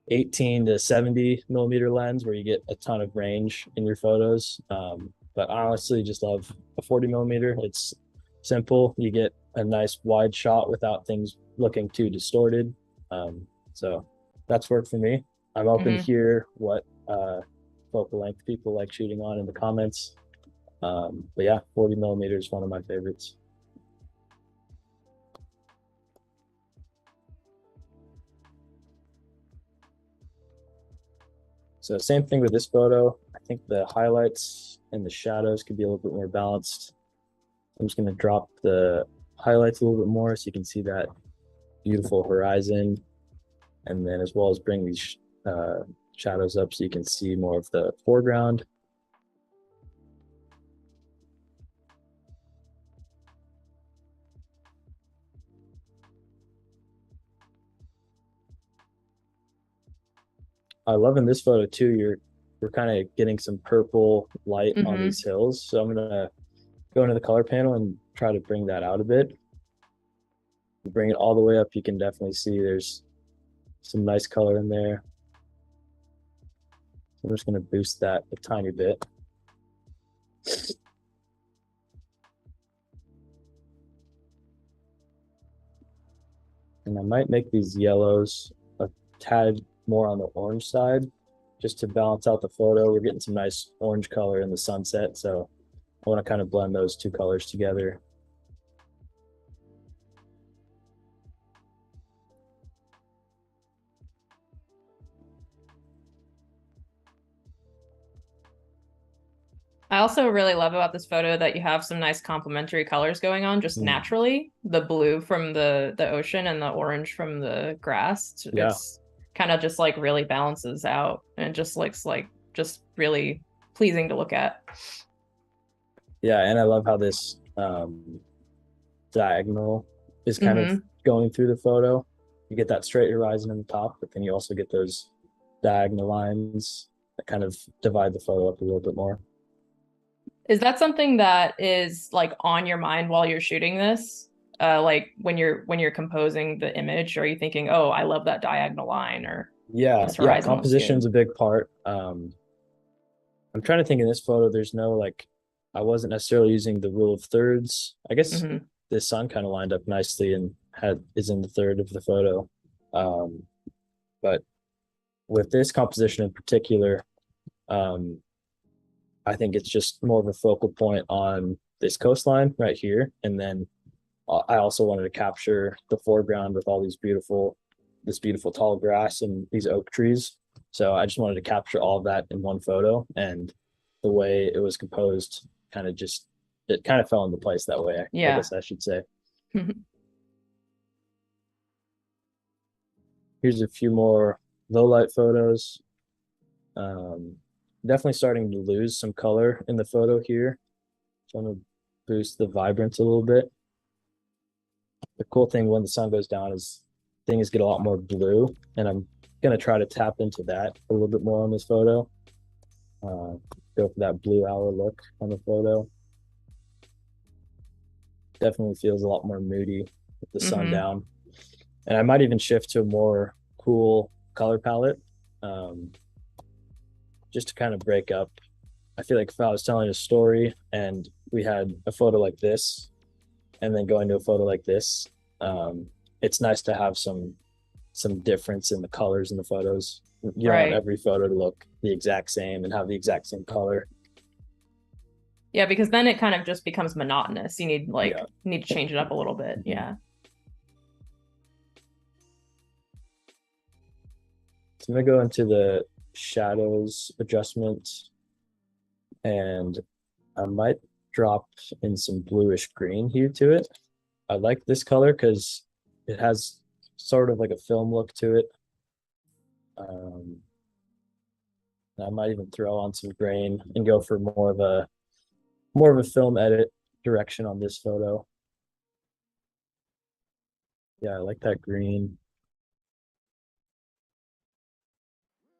18 to 70 millimeter lens where you get a ton of range in your photos. But I honestly just love a 40 millimeter. It's simple. You get a nice wide shot without things looking too distorted. So that's worked for me. I'm open to hear what focal length people like shooting on in the comments. But yeah, 40 millimeter is one of my favorites. So same thing with this photo. I think the highlights and the shadows could be a little bit more balanced. I'm just going to drop the highlights a little bit more so you can see that beautiful horizon, and then as well as bring these shadows up so you can see more of the foreground. I love in this photo too, we're kind of getting some purple light on these hills. So I'm gonna go into the color panel and try to bring that out a bit. Bring it all the way up, you can definitely see there's some nice color in there. I'm just gonna boost that a tiny bit. And I might make these yellows a tad more on the orange side just to balance out the photo. We're getting some nice orange color in the sunset, so I want to kind of blend those two colors together. I also really love about this photo that you have some nice complementary colors going on just naturally. The blue from the ocean and the orange from the grass. It's kind of just like really balances out and it just looks like just really pleasing to look at. Yeah, and I love how this diagonal is kind of going through the photo. You get that straight horizon in the top, but then you also get those diagonal lines that kind of divide the photo up a little bit more. Is that something that is like on your mind while you're shooting this? Like when you're composing the image, are you thinking, oh, I love that diagonal line, or composition's a big part. I'm trying to think in this photo, there's no like, I wasn't necessarily using the rule of thirds. I guess the sun kind of lined up nicely and is in the third of the photo. But with this composition in particular, I think it's just more of a focal point on this coastline right here. And then I also wanted to capture the foreground with all this beautiful tall grass and these oak trees. So I just wanted to capture all of that in one photo, and the way it was composed it kind of fell into place that way. I guess I should say. Here's a few more low light photos. Definitely starting to lose some color in the photo here. So I'm gonna boost the vibrance a little bit. The cool thing when the sun goes down is things get a lot more blue, and I'm gonna try to tap into that a little bit more on this photo. Go for that blue hour look on the photo. Definitely feels a lot more moody with the sun down. And I might even shift to a more cool color palette, just to kind of break up. I feel like if I was telling a story and we had a photo like this and then going to a photo like this, it's nice to have some difference in the colors in the photos. You don't want every photo to look the exact same and have the exact same color. Yeah, because then it kind of just becomes monotonous. You need Yeah. need to change it up a little bit. Mhm. Yeah. So I'm gonna go into the shadows adjustment, and I might drop in some bluish green hue to it. I like this color because it has sort of like a film look to it. Um, I might even throw on some grain and go for more of a film edit direction on this photo. Yeah, I like that green.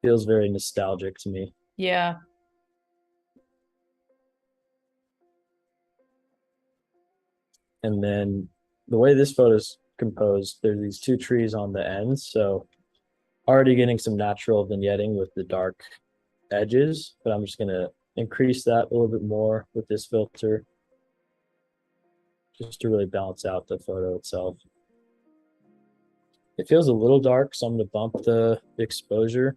Feels very nostalgic to me. Yeah. And then the way this photo is composed, there's these two trees on the ends. So already getting some natural vignetting with the dark edges, but I'm just gonna increase that a little bit more with this filter just to really balance out the photo itself. It feels a little dark, so I'm gonna bump the exposure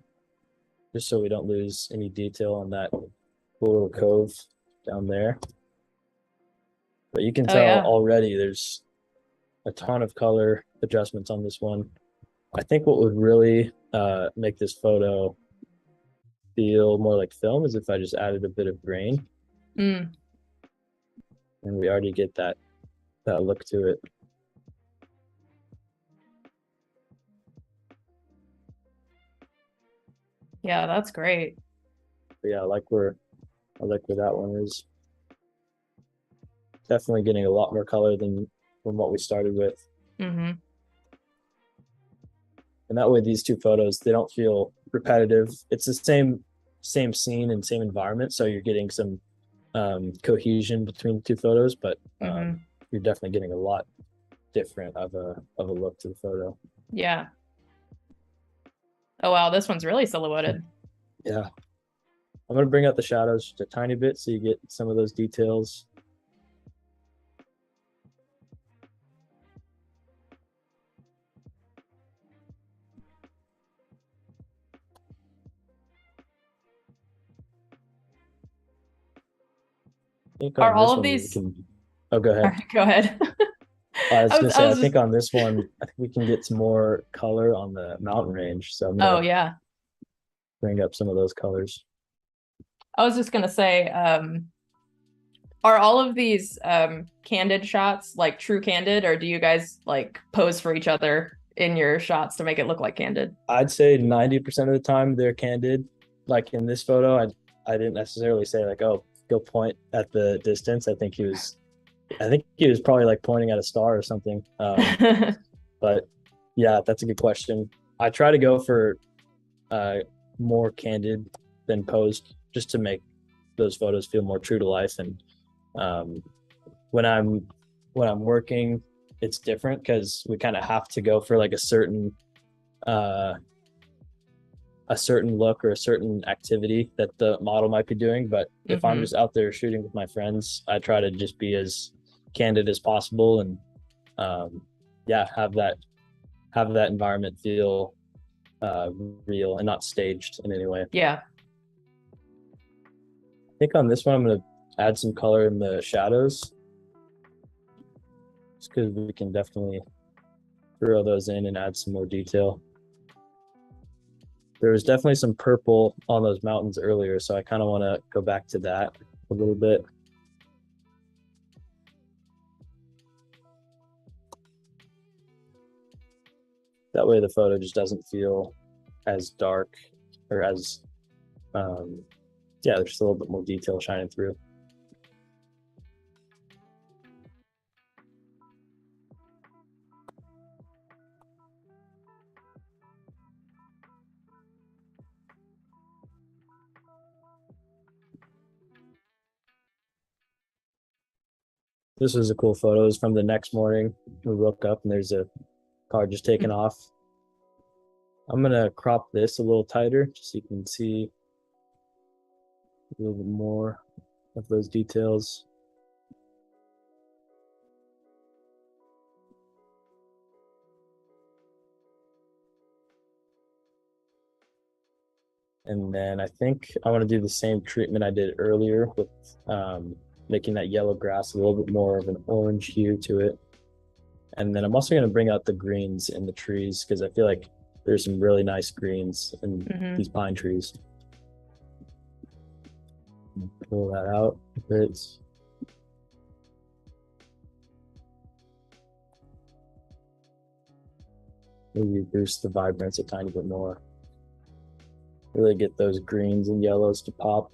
just so we don't lose any detail on that little cove down there. But you can Oh tell yeah. already there's a ton of color adjustments on this one. I think what would really make this photo feel more like film is if I just added a bit of grain, Mm. and we already get that look to it. Yeah, that's great. But yeah, I like where that one is. Definitely getting a lot more color than from what we started with. Mm-hmm. And that way these two photos, they don't feel repetitive. It's the same scene and same environment, so you're getting some cohesion between the two photos, but Mm-hmm. you're definitely getting a lot different of a look to the photo. Yeah. Oh wow, this one's really silhouetted. Yeah. I'm gonna bring out the shadows just a tiny bit so you get some of those details. I think Are on all this of one we these can. Oh, go all ahead. right, go ahead. I was gonna I say I was just think on this one I think we can get some more color on the mountain range. So I'm oh gonna yeah. bring up some of those colors. I was just gonna say, are all of these candid shots like true candid, or do you guys like pose for each other in your shots to make it look like candid? I'd say 90% of the time they're candid. Like in this photo, I didn't necessarily say like, oh, go point at the distance. I think he was probably like pointing at a star or something. But yeah, that's a good question. I try to go for uh, more candid than posed, just to make those photos feel more true to life. And um, when I'm working, it's different because we kind of have to go for like uh, a certain look or a certain activity that the model might be doing. But if I'm Mm-hmm. just out there shooting with my friends, I try to just be as candid as possible and um, yeah, have that environment feel uh, real and not staged in any way. I Yeah. think on this one, I'm going to add some color in the shadows just because we can definitely throw those in and add some more detail. There was definitely some purple on those mountains earlier, so I kind of want to go back to that a little bit. That way the photo just doesn't feel as dark or as, um, yeah, there's just a little bit more detail shining through. This was a cool photo. It was from the next morning. We woke up and there's a car just taking off. I'm gonna crop this a little tighter just so you can see a little bit more of those details. And then I think I want to do the same treatment I did earlier with making that yellow grass a little bit more of an orange hue to it. And then I'm also going to bring out the greens in the trees because I feel like there's some really nice greens in these pine trees. Pull that out a bit. Maybe boost the vibrance a tiny bit more. Really get those greens and yellows to pop.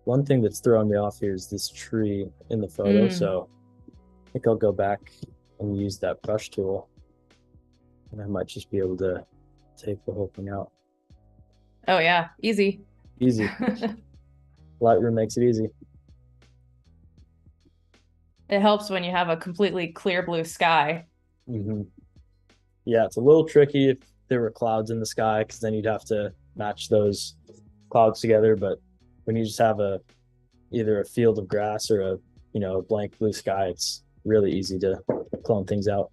One thing that's throwing me off here is this tree in the photo. So I think I'll go back and use that brush tool. And I might just be able to take the whole thing out. Oh yeah, easy. Easy. Lightroom makes it easy. It helps when you have a completely clear blue sky. Yeah, it's a little tricky if there were clouds in the sky because then you'd have to match those clouds together. But when you just have either a field of grass or a blank blue sky, it's really easy to clone things out.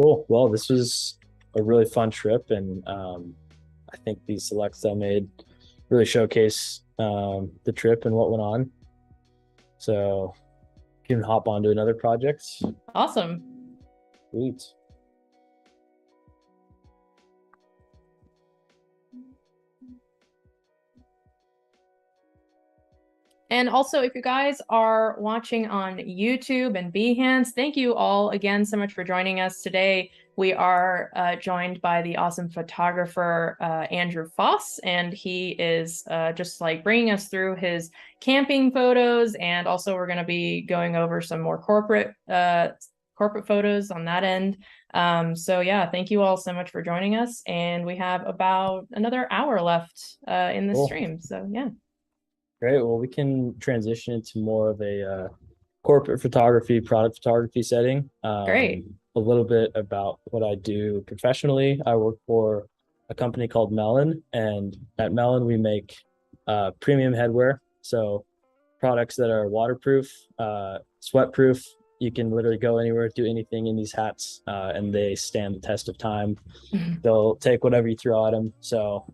Cool. Well, this was a really fun trip, and I think these selects I made really showcase the trip and what went on. So you can hop on to another project. Awesome. Sweet. And also, if you guys are watching on YouTube and Behance, thank you all again so much for joining us today. We are joined by the awesome photographer, Andrew Foss, and he is just like bringing us through his camping photos. And also we're going to be going over some more corporate photos on that end. So yeah, thank you all so much for joining us. And we have about another hour left in the stream. So yeah. Great. Well, we can transition into more of a corporate photography, product photography setting. Great. A little bit about what I do professionally. I work for a company called Melon, and at Melon we make premium headwear. So products that are waterproof, sweatproof. You can literally go anywhere, do anything in these hats, and they stand the test of time. They'll take whatever you throw at them. So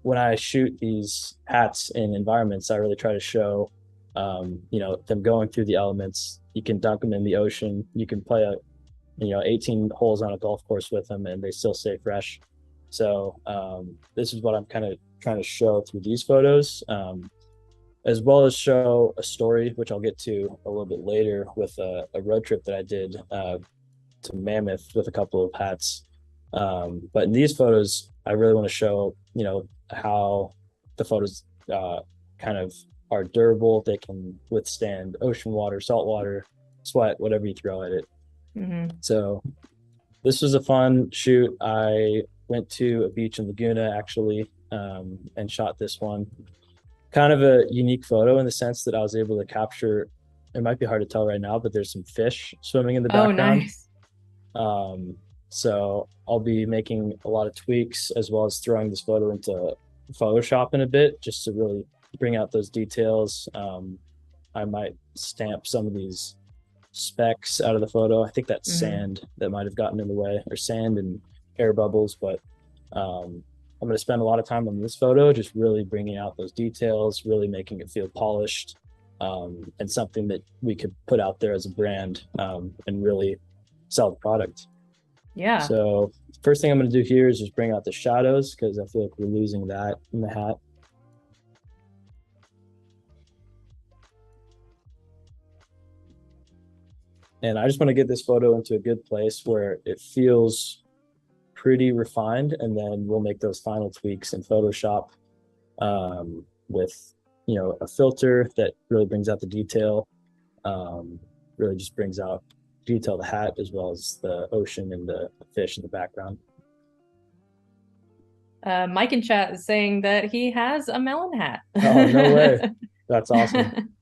when I shoot these hats in environments, I really try to show, them going through the elements. You can dunk them in the ocean. You can play 18 holes on a golf course with them, and they still stay fresh. So this is what I'm kind of trying to show through these photos, as well as show a story, which I'll get to a little bit later with a road trip that I did to Mammoth with a couple of hats. But in these photos, I really want to show, how the photos kind of are durable. They can withstand ocean water, salt water, sweat, whatever you throw at it. So this was a fun shoot. I went to a beach in Laguna actually, and shot this one. Kind of a unique photo in the sense that I was able to capture, it might be hard to tell right now, but there's some fish swimming in the background. Oh, nice. So I'll be making a lot of tweaks as well as throwing this photo into Photoshop in a bit just to really bring out those details. I might stamp some of these specks out of the photo. I think that's sand that might have gotten in the way, or sand and air bubbles, but I'm going to spend a lot of time on this photo just really bringing out those details, really making it feel polished, and something that we could put out there as a brand, and really sell the product. Yeah. So first thing I'm going to do here is just bring out the shadows because I feel like we're losing that in the hat. And I just want to get this photo into a good place where it feels pretty refined, and then we'll make those final tweaks in Photoshop with a filter that really brings out the detail, really just brings out detail the hat as well as the ocean and the fish in the background. Mike in chat is saying that he has a melon hat. Oh, no way. That's awesome.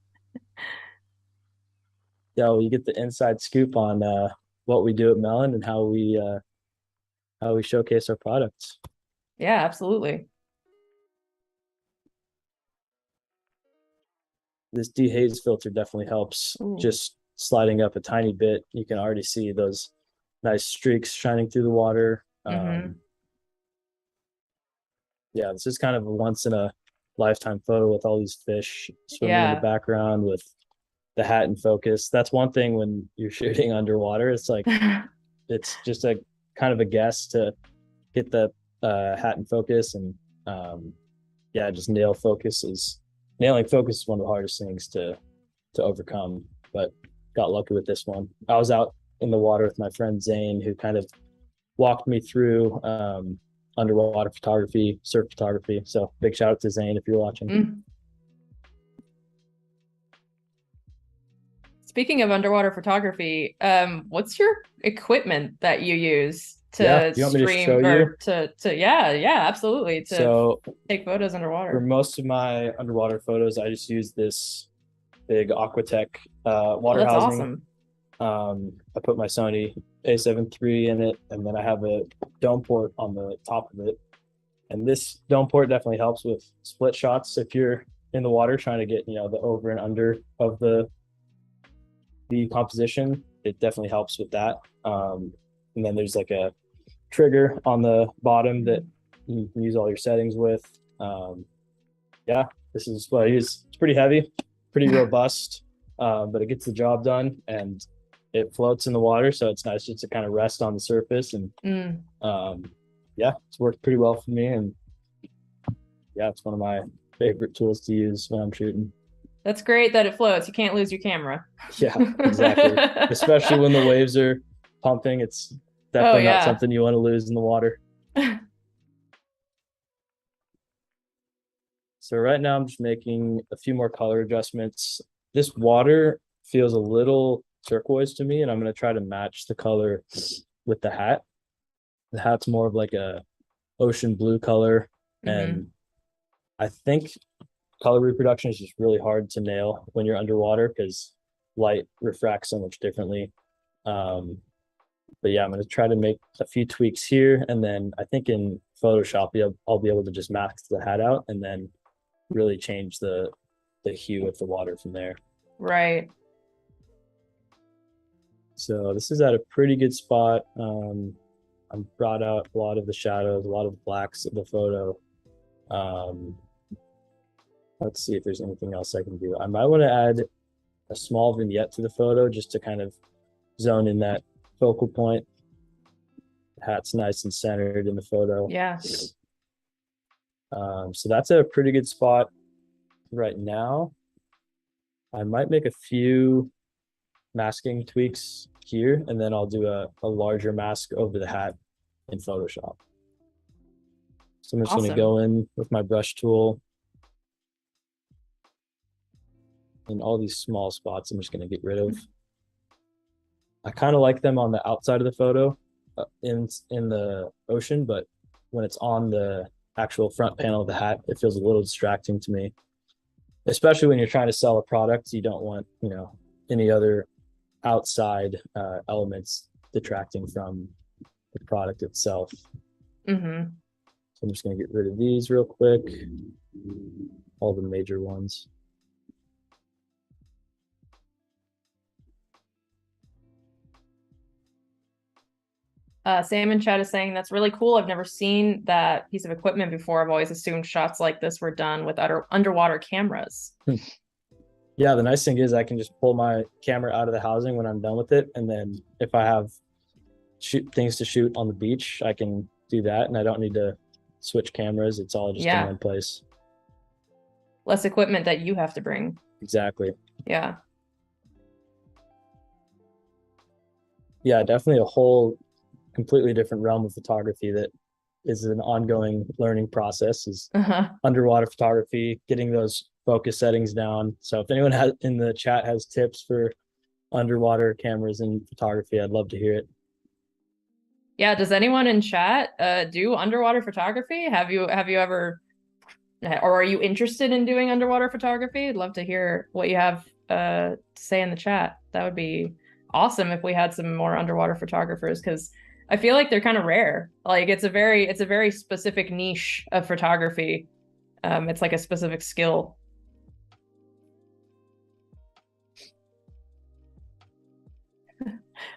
Yeah, well, you get the inside scoop on what we do at Melon and how we showcase our products. Yeah, absolutely. this dehaze filter definitely helps. Ooh. Just sliding up a tiny bit, you can already see those nice streaks shining through the water. Yeah, this is kind of a once in a lifetime photo with all these fish swimming in the Yeah. background with the hat in focus. That's one thing when you're shooting underwater. It's like it's just a kind of a guess to get the hat in focus, and yeah, just nailing focus is one of the hardest things to overcome. But got lucky with this one. I was out in the water with my friend Zane, who kind of walked me through underwater photography, surf photography. So big shout out to Zane if you're watching. Speaking of underwater photography, what's your equipment that you use Yeah, to you want me to show stream you? or to yeah, absolutely, to So take photos for underwater? most of my underwater photos, I just use this big Aquatech Oh, water that's housing. awesome. I put my Sony A7 III in it, and then I have a dome port on the top of it. And this dome port definitely helps with split shots if you're in the water trying to get, the over and under of the composition. It definitely helps with that. And then there's like a trigger on the bottom that you can use all your settings with. Yeah, this is what I use. It's pretty heavy, pretty robust, but it gets the job done, and it floats in the water, so it's nice just to kind of rest on the surface. And yeah, it's worked pretty well for me, and yeah, it's one of my favorite tools to use when I'm shooting. That's great that it floats. You can't lose your camera. Yeah, exactly. Especially when the waves are pumping, it's definitely not something you want to lose in the water. So right now I'm just making a few more color adjustments. This water feels a little turquoise to me, and I'm going to try to match the color with the hat. The hat's more of like a ocean blue color, and I think color reproduction is just really hard to nail when you're underwater because light refracts so much differently. But yeah, I'm going to try to make a few tweaks here, and then I think in Photoshop I'll be able to just mask the hat out and then really change the hue of the water from there. Right. So this is at a pretty good spot. I brought out a lot of the shadows, a lot of the blacks of the photo. Let's see if there's anything else I can do. I might want to add a small vignette to the photo just to kind of zone in that focal point. The hat's nice and centered in the photo. Yeah. So that's a pretty good spot right now. I might make a few masking tweaks here, and then I'll do a larger mask over the hat in Photoshop. So I'm just going to go in with my brush tool, and all these small spots I'm just going to get rid of. I kind of like them on the outside of the photo in the ocean, but when it's on the actual front panel of the hat, it feels a little distracting to me, especially when you're trying to sell a product. You don't want, any other outside elements detracting from the product itself. So I'm just going to get rid of these real quick, all the major ones. Sam in chat is saying that's really cool. I've never seen that piece of equipment before. I've always assumed shots like this were done with underwater cameras. Yeah, the nice thing is I can just pull my camera out of the housing when I'm done with it, and then if I have things to shoot on the beach, I can do that, and I don't need to switch cameras. It's all just in one place. Less equipment that you have to bring. Exactly. Yeah. Yeah, definitely a whole completely different realm of photography that is an ongoing learning process is underwater photography, getting those focus settings down. So if anyone has in the chat has tips for underwater cameras and photography, I'd love to hear it. Yeah, does anyone in chat do underwater photography? Have you ever, or are you interested in doing underwater photography? I'd love to hear what you have to say in the chat. That would be awesome if we had some more underwater photographers, because I feel like they're kind of rare. Like it's a very specific niche of photography. It's like a specific skill.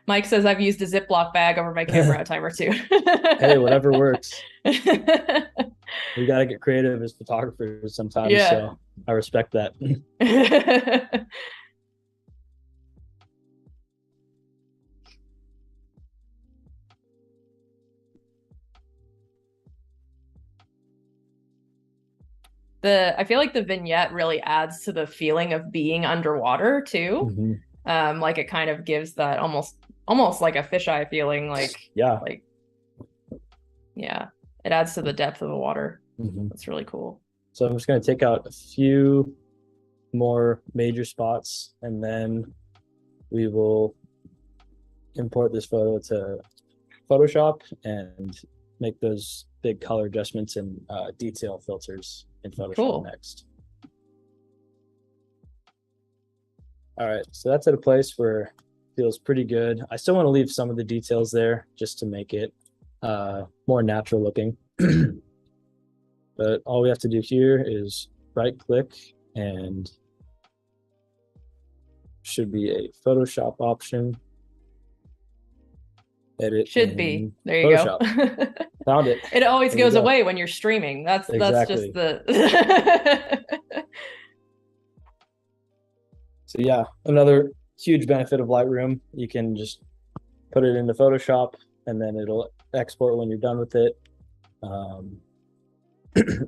Mike says I've used a Ziploc bag over my camera a time or two. Hey, whatever works. We got to get creative as photographers sometimes. Yeah. So I respect that. I feel like the vignette really adds to the feeling of being underwater too. Mm-hmm. Like it kind of gives that almost like a fisheye feeling, like Yeah. Yeah, it adds to the depth of the water. Mm-hmm. That's really cool. So I'm just going to take out a few more major spots, and then we will import this photo to Photoshop and make those big color adjustments and detail filters in Photoshop next. All right, so that's at a place where it feels pretty good. I still want to leave some of the details there just to make it more natural looking. But all we have to do here is right click, and should be a Photoshop option. Edit. Should be. There you Photoshop. Go. Found it. It always goes away when you're streaming. That's just the So yeah, another huge benefit of Lightroom, you can just put it into Photoshop and then it'll export when you're done with it. And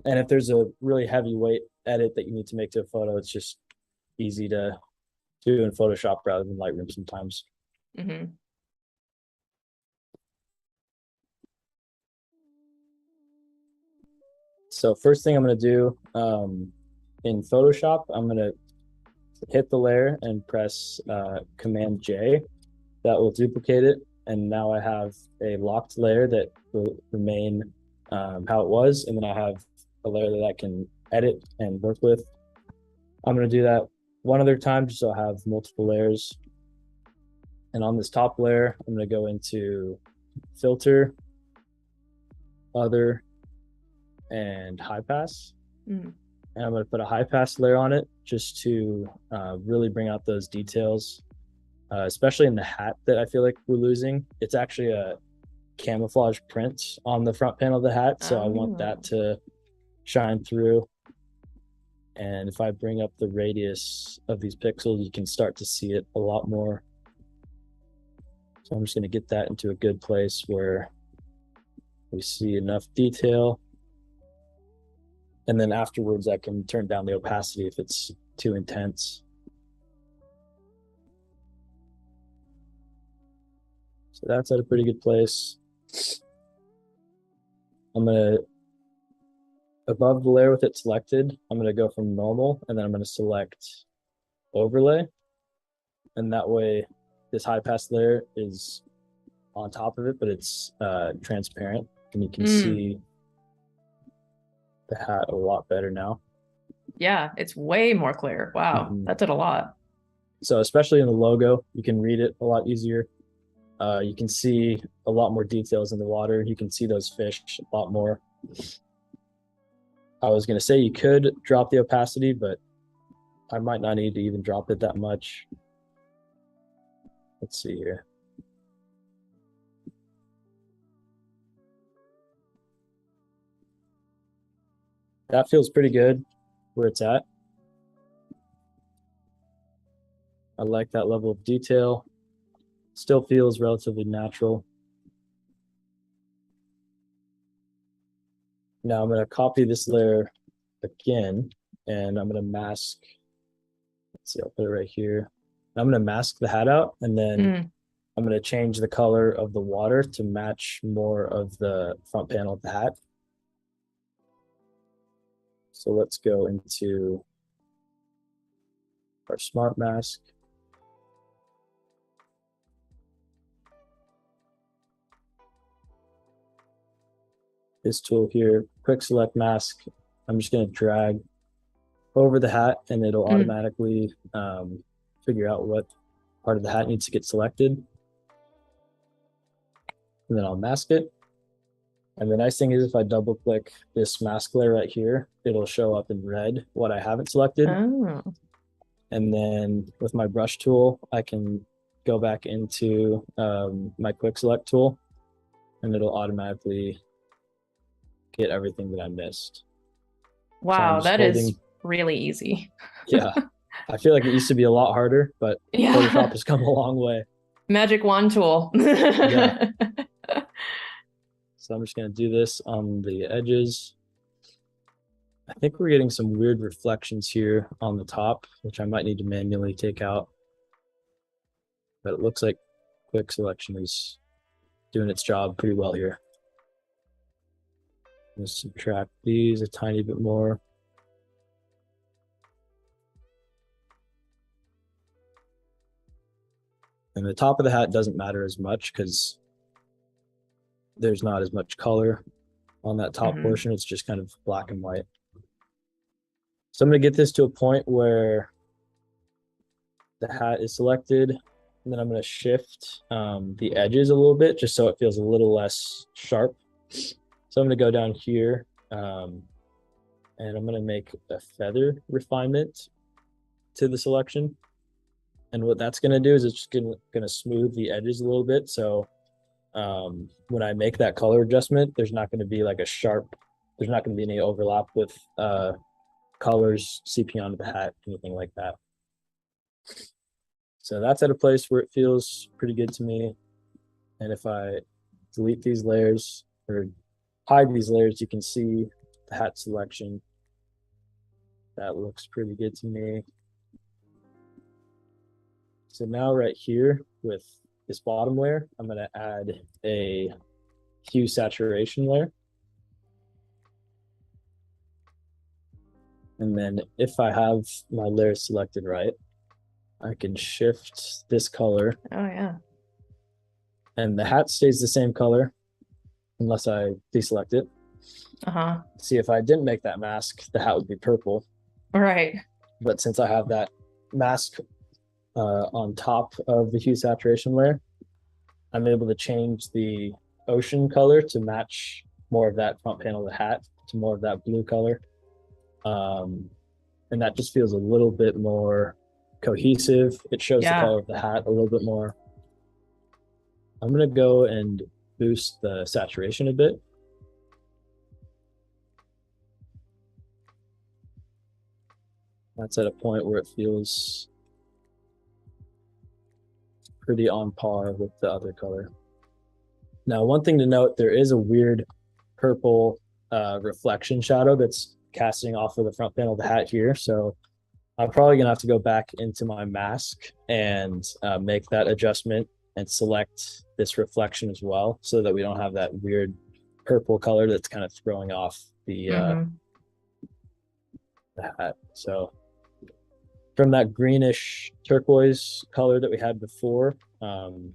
if there's a really heavyweight edit that you need to make to a photo, it's just easy to do in Photoshop rather than Lightroom sometimes. Mm-hmm. So first thing I'm going to do in Photoshop, I'm going to hit the layer and press Command J. That will duplicate it. And now I have a locked layer that will remain how it was. And then I have a layer that I can edit and work with. I'm going to do that one other time just so I have multiple layers. And on this top layer, I'm going to go into Filter, Other, and High Pass. And I'm going to put a high pass layer on it just to really bring out those details, especially in the hat that I feel like we're losing. It's actually a camouflage print on the front panel of the hat, so I want that to shine through. And if I bring up the radius of these pixels, you can start to see it a lot more. So I'm just going to get that into a good place where we see enough detail. And then afterwards, I can turn down the opacity if it's too intense. So that's at a pretty good place. I'm gonna, above the layer with it selected, I'm gonna go from normal, and then I'm gonna select overlay. And that way, this high pass layer is on top of it, but it's transparent, and you can see the hat a lot better now. Yeah, it's way more clear. Wow, that did a lot. So especially in the logo, you can read it a lot easier. You can see a lot more details in the water. You can see those fish a lot more. I was going to say you could drop the opacity, but I might not need to even drop it that much. Let's see here. That feels pretty good where it's at. I like that level of detail. Still feels relatively natural. Now I'm going to copy this layer again, and I'm going to mask. Let's see, I'll put it right here. I'm going to mask the hat out, and then I'm going to change the color of the water to match more of the front panel of the hat. So let's go into our smart mask. This tool here, quick select mask. I'm just going to drag over the hat, and it'll automatically figure out what part of the hat needs to get selected. And then I'll mask it. And the nice thing is if I double click this mask layer right here, it'll show up in red what I haven't selected. And then with my brush tool, I can go back into my quick select tool, and it'll automatically get everything that I missed. Wow, that is really easy. Yeah, I feel like it used to be a lot harder, but Yeah. Photoshop has come a long way. Magic wand tool. Yeah. So I'm just going to do this on the edges. I think we're getting some weird reflections here on the top, which I might need to manually take out. But it looks like quick selection is doing its job pretty well here. Let's subtract these a tiny bit more. And the top of the hat doesn't matter as much because there's not as much color on that top portion. It's just kind of black and white. So I'm going to get this to a point where the hat is selected, and then I'm going to shift the edges a little bit just so it feels a little less sharp. So I'm going to go down here and I'm going to make a feather refinement to the selection. And what that's going to do is it's just going to smooth the edges a little bit. So when I make that color adjustment, there's not going to be like there's not going to be any overlap with colors seeping onto the hat, anything like that. So that's at a place where it feels pretty good to me. And if I delete these layers or hide these layers, you can see the hat selection. That looks pretty good to me. So now right here with this bottom layer, I'm going to add a hue saturation layer. And then if I have my layer selected right, I can shift this color. Oh, yeah. And the hat stays the same color unless I deselect it. See, if I didn't make that mask, the hat would be purple. Right. But since I have that mask on top of the hue saturation layer, I'm able to change the ocean color to match more of that front panel of the hat to more of that blue color. And that just feels a little bit more cohesive. It shows the color of the hat a little bit more. I'm going to go and boost the saturation a bit. That's at a point where it feels pretty on par with the other color. Now, one thing to note, there is a weird purple reflection shadow that's casting off of the front panel of the hat here. So I'm probably gonna have to go back into my mask and make that adjustment and select this reflection as well, so that we don't have that weird purple color that's kind of throwing off the hat. So from that greenish turquoise color that we had before, I'm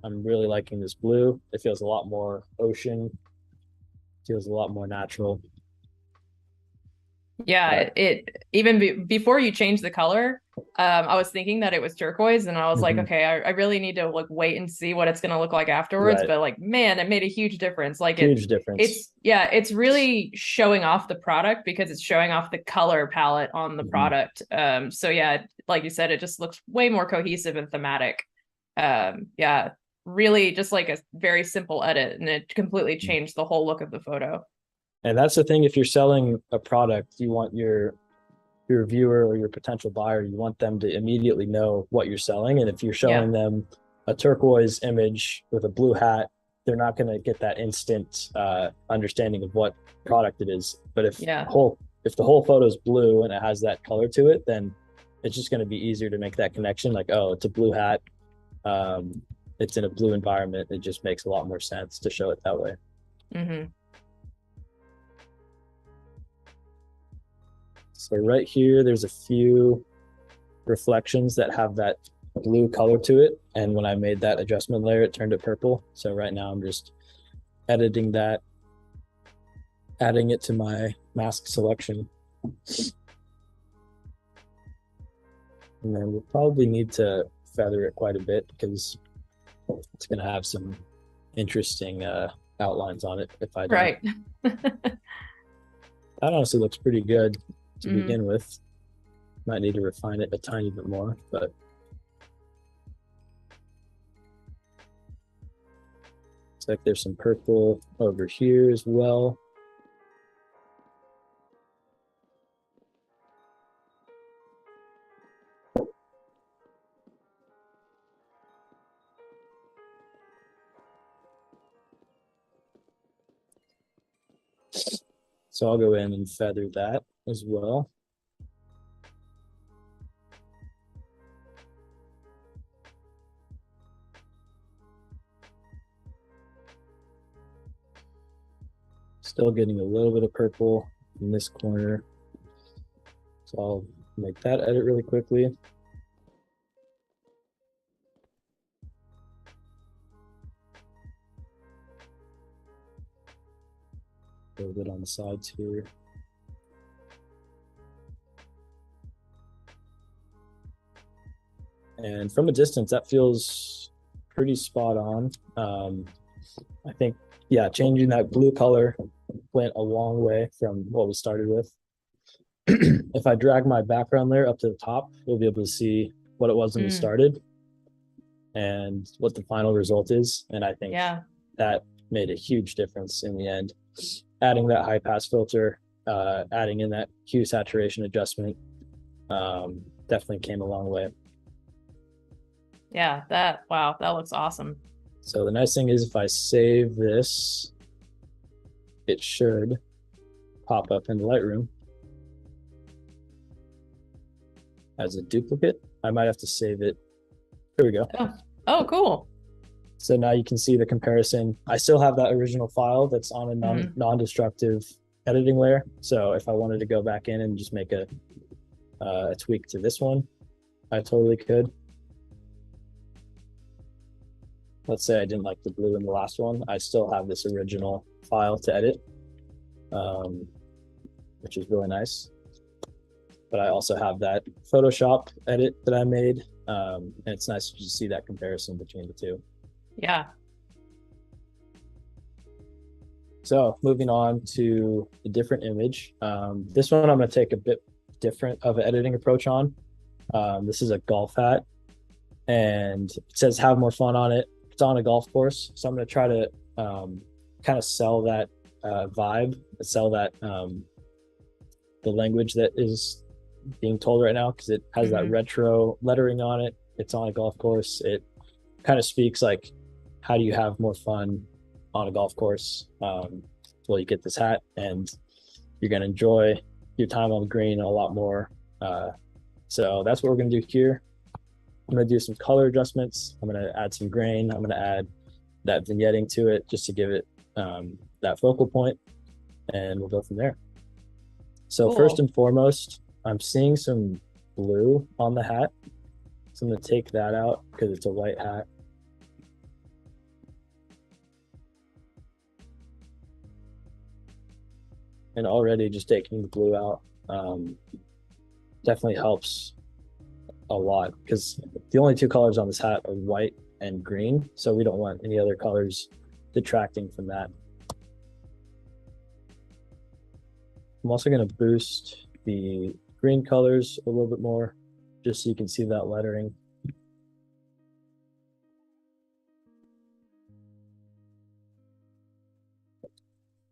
really liking this blue. It feels a lot more ocean, feels a lot more natural. Yeah, it even before you change the color, I was thinking that it was turquoise, and I was like, okay, I really need to like wait and see what it's gonna look like afterwards. But like, man, it made a huge difference. Like, huge difference. It's really showing off the product because it's showing off the color palette on the product. So yeah, like you said, it just looks way more cohesive and thematic. Yeah, really just like a very simple edit, and it completely changed the whole look of the photo. And that's the thing, if you're selling a product, you want your viewer or your potential buyer, you want them to immediately know what you're selling. And if you're showing them a turquoise image with a blue hat, they're not going to get that instant understanding of what product it is. But if the whole photo is blue and it has that color to it, then it's just going to be easier to make that connection. Like, oh, it's a blue hat. It's in a blue environment. It just makes a lot more sense to show it that way. So right here, there's a few reflections that have that blue color to it. And when I made that adjustment layer, it turned it purple. So right now I'm just editing that, adding it to my mask selection. And then we'll probably need to feather it quite a bit because it's going to have some interesting outlines on it if I don't. Right. That honestly looks pretty good to begin with. Might need to refine it a tiny bit more, but Looks like there's some purple over here as well. So I'll go in and feather that as well. Still getting a little bit of purple in this corner. So I'll make that edit really quickly. A little bit on the sides here. And from a distance, that feels pretty spot on. I think, yeah, changing that blue color went a long way from what we started with. If I drag my background layer up to the top, we'll be able to see what it was when we started and what the final result is. And I think that made a huge difference in the end. Adding that high pass filter, adding in that hue saturation adjustment, definitely came a long way. Yeah, wow, that looks awesome. So the nice thing is if I save this, it should pop up in Lightroom as a duplicate. I might have to save it. Here we go. Oh, cool. So now you can see the comparison. I still have that original file that's on a non-destructive editing layer. So if I wanted to go back in and just make a tweak to this one, I totally could. Let's say I didn't like the blue in the last one. I still have this original file to edit, which is really nice. But I also have that Photoshop edit that I made. And it's nice to see that comparison between the two. Yeah. So moving on to a different image. This one I'm going to take a bit different of an editing approach on. This is a golf hat, and it says have more fun on it. It's on a golf course. So I'm going to try to kind of sell that vibe, sell that the language that is being told right now, because it has that retro lettering on it. It's on a golf course. It kind of speaks like, how do you have more fun on a golf course? Well, you get this hat and you're going to enjoy your time on the green a lot more. So that's what we're going to do here. I'm going to do some color adjustments. I'm going to add some grain. I'm going to add that vignetting to it just to give it that focal point, and we'll go from there. So first and foremost, I'm seeing some blue on the hat. So I'm going to take that out because it's a white hat. And already just taking the blue out definitely helps a lot, because the only two colors on this hat are white and green. So we don't want any other colors detracting from that. I'm also going to boost the green colors a little bit more, just so you can see that lettering.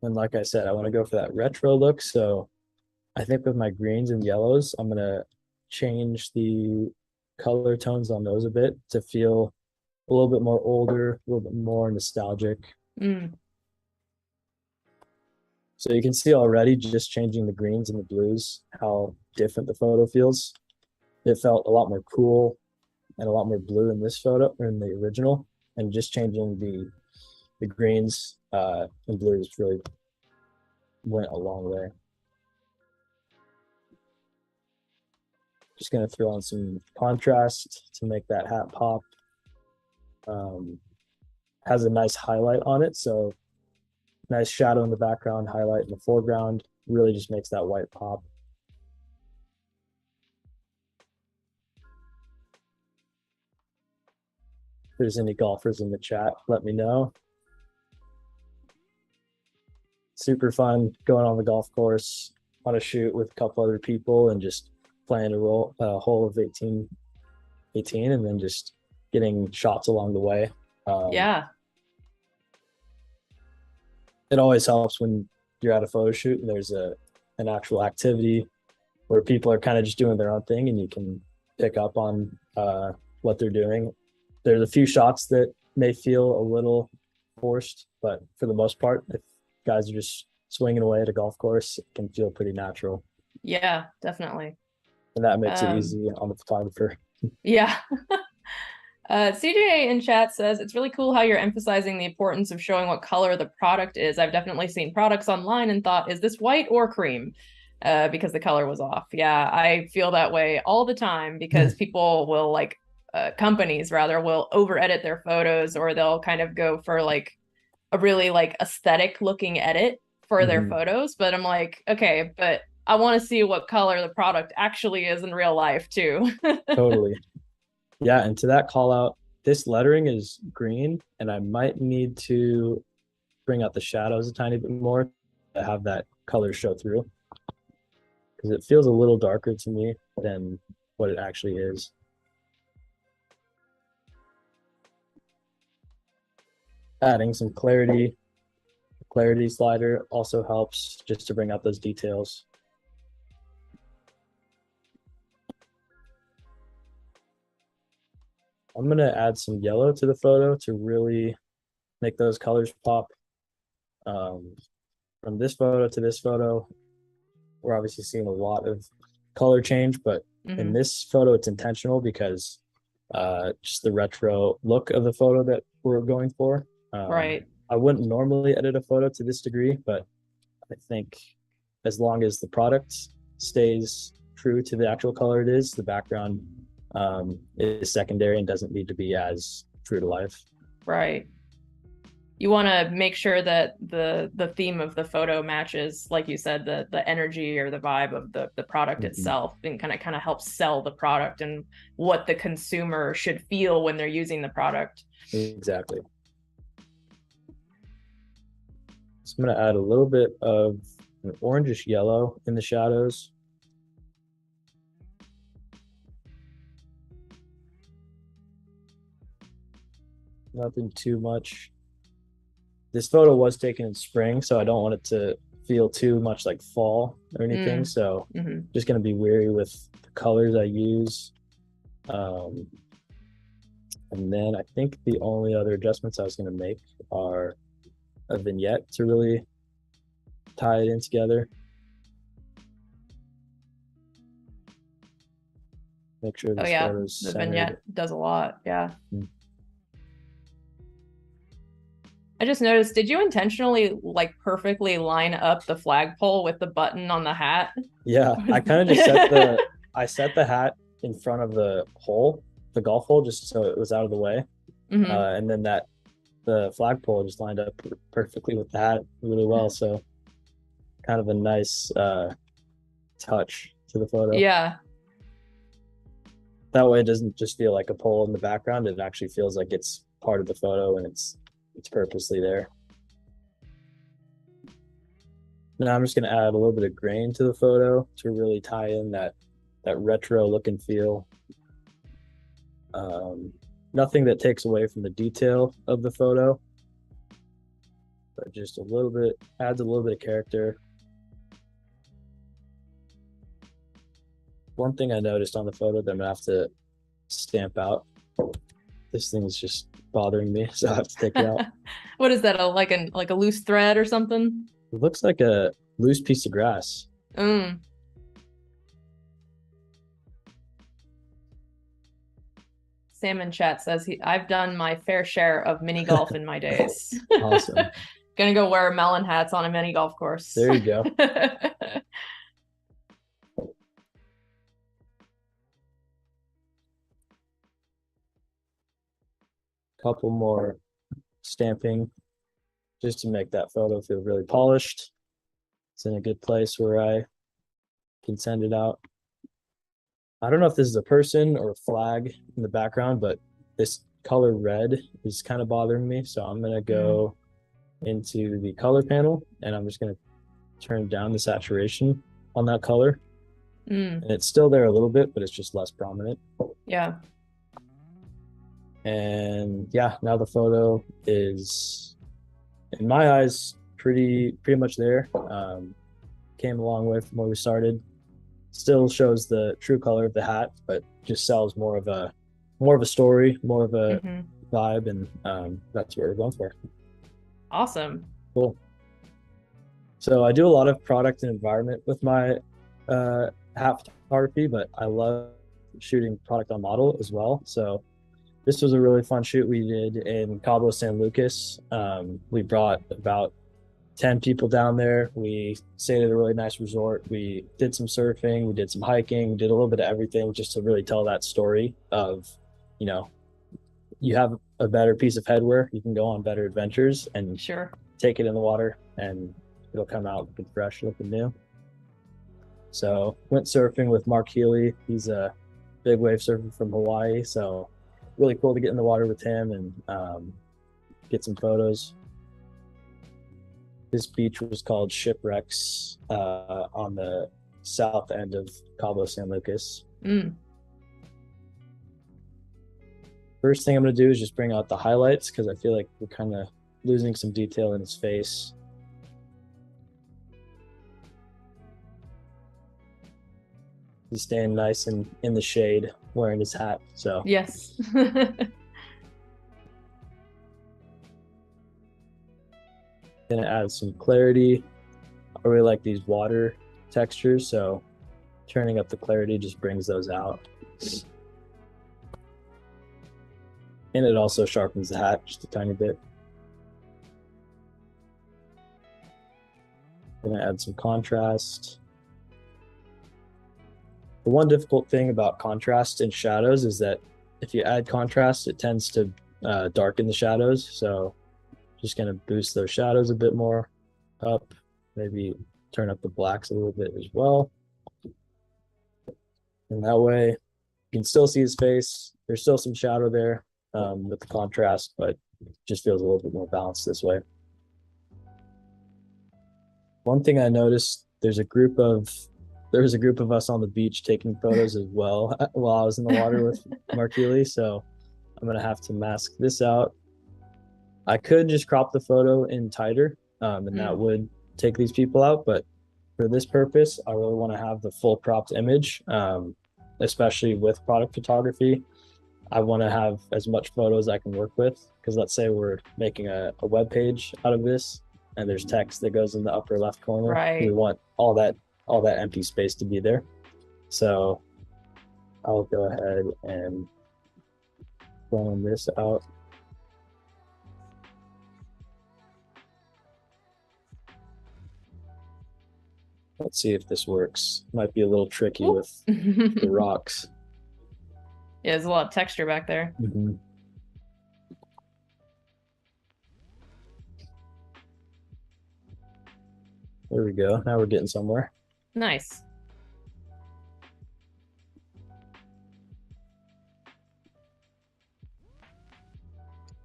And like I said, I want to go for that retro look. So I think with my greens and yellows, I'm going to change the color tones on those a bit to feel a little bit more older, a little bit more nostalgic. So you can see already, just changing the greens and the blues, how different the photo feels. It felt a lot more cool and a lot more blue in this photo, or in the original, and just changing the greens and blues really went a long way. Just going to throw on some contrast to make that hat pop. Has a nice highlight on it, so nice shadow in the background, highlight in the foreground, really just makes that white pop. If there's any golfers in the chat, let me know. Super fun going on the golf course on a shoot with a couple other people and just playing a hole of 18 and then just getting shots along the way. Yeah. it always helps when you're at a photo shoot and there's an actual activity where people are kind of just doing their own thing and you can pick up on what they're doing. There's a few shots that may feel a little forced, but for the most part, if guys are just swinging away at a golf course, it can feel pretty natural. Yeah, definitely. And that makes it easy on the photographer. Yeah. CJ in chat says, it's really cool how you're emphasizing the importance of showing what color the product is. I've definitely seen products online and thought, is this white or cream? Because the color was off. Yeah, I feel that way all the time because people will like, companies rather will over edit their photos, or they'll kind of go for like a really like aesthetic looking edit for their photos. But I'm like, okay, but I want to see what color the product actually is in real life too. Totally. Yeah, and to that call out, this lettering is green, and I might need to bring out the shadows a tiny bit more to have that color show through, because it feels a little darker to me than what it actually is. Adding some clarity slider also helps just to bring out those details. I'm going to add some yellow to the photo to really make those colors pop. From this photo to this photo, we're obviously seeing a lot of color change, but in this photo, it's intentional because just the retro look of the photo that we're going for. Right. I wouldn't normally edit a photo to this degree, but I think as long as the product stays true to the actual color it is, the background is secondary and doesn't need to be as true to life. Right. You want to make sure that the theme of the photo matches, like you said, the energy or the vibe of the product itself, and kind of helps sell the product and what the consumer should feel when they're using the product. Exactly. So I'm going to add a little bit of an orangish yellow in the shadows. Nothing too much. This photo was taken in spring, so I don't want it to feel too much like fall or anything. So just going to be wary with the colors I use. And then I think the only other adjustments I was going to make are a vignette to really tie it in together. Make sure this photo's the centered. vignette does a lot. Yeah. I just noticed, did you intentionally like perfectly line up the flagpole with the button on the hat? Yeah, I kind of just set the hat in front of the hole, the golf hole, just so it was out of the way. And then the flagpole just lined up perfectly with the hat really well. So kind of a nice touch to the photo. Yeah. That way it doesn't just feel like a pole in the background. It actually feels like it's part of the photo and it's purposely there. Now I'm just going to add a little bit of grain to the photo to really tie in that retro look and feel. Nothing that takes away from the detail of the photo, but just a little bit, adds a little bit of character. One thing I noticed on the photo that I'm gonna have to stamp out. This thing is just bothering me, so I have to take it out. What is that? Like a loose thread or something? It looks like a loose piece of grass. Salmon Chat says I've done my fair share of mini golf in my days. Awesome. Gonna go wear melon hats on a mini golf course. There you go. Couple more stamping just to make that photo feel really polished. It's in a good place where I can send it out. I don't know if this is a person or a flag in the background, but this color red is kind of bothering me. So I'm going to go into the color panel and I'm just going to turn down the saturation on that color. And it's still there a little bit, but it's just less prominent. Yeah. And yeah, now the photo is, in my eyes, pretty much there. Came a long way from where we started. Still shows the true color of the hat, but just sells more of a story, more of a vibe, and that's what we're going for. Awesome. Cool. So I do a lot of product and environment with my hat photography, but I love shooting product on model as well. So this was a really fun shoot we did in Cabo San Lucas. We brought about 10 people down there. We stayed at a really nice resort. We did some surfing, we did some hiking, we did a little bit of everything just to really tell that story of, you know, you have a better piece of headwear, you can go on better adventures and Sure. take it in the water and it'll come out looking fresh, looking new. So went surfing with Mark Healy. He's a big wave surfer from Hawaii. So really cool to get in the water with him and get some photos. This beach was called Shipwrecks on the south end of Cabo San Lucas. First thing I'm going to do is just bring out the highlights because I feel like we're kind of losing some detail in his face. He's staying nice and in the shade wearing his hat. So yes. Gonna add some clarity. I really like these water textures, so turning up the clarity just brings those out. And it also sharpens the hat just a tiny bit. Gonna add some contrast. The one difficult thing about contrast in shadows is that if you add contrast, it tends to darken the shadows. So just going to boost those shadows a bit more up, maybe turn up the blacks a little bit as well. And that way you can still see his face. There's still some shadow there with the contrast, but it just feels a little bit more balanced this way. One thing I noticed, there was a group of us on the beach taking photos as well while I was in the water with Mark Healy. So I'm going to have to mask this out. I could just crop the photo in tighter and that would take these people out. But for this purpose, I really want to have the full cropped image, especially with product photography. I want to have as much photo as I can work with because let's say we're making a web page out of this and there's text that goes in the upper left corner. Right. We want all that empty space to be there. So I'll go ahead and clone this out. Let's see if this works. Might be a little tricky with the rocks. Yeah, there's a lot of texture back there. There we go. Now we're getting somewhere. Nice.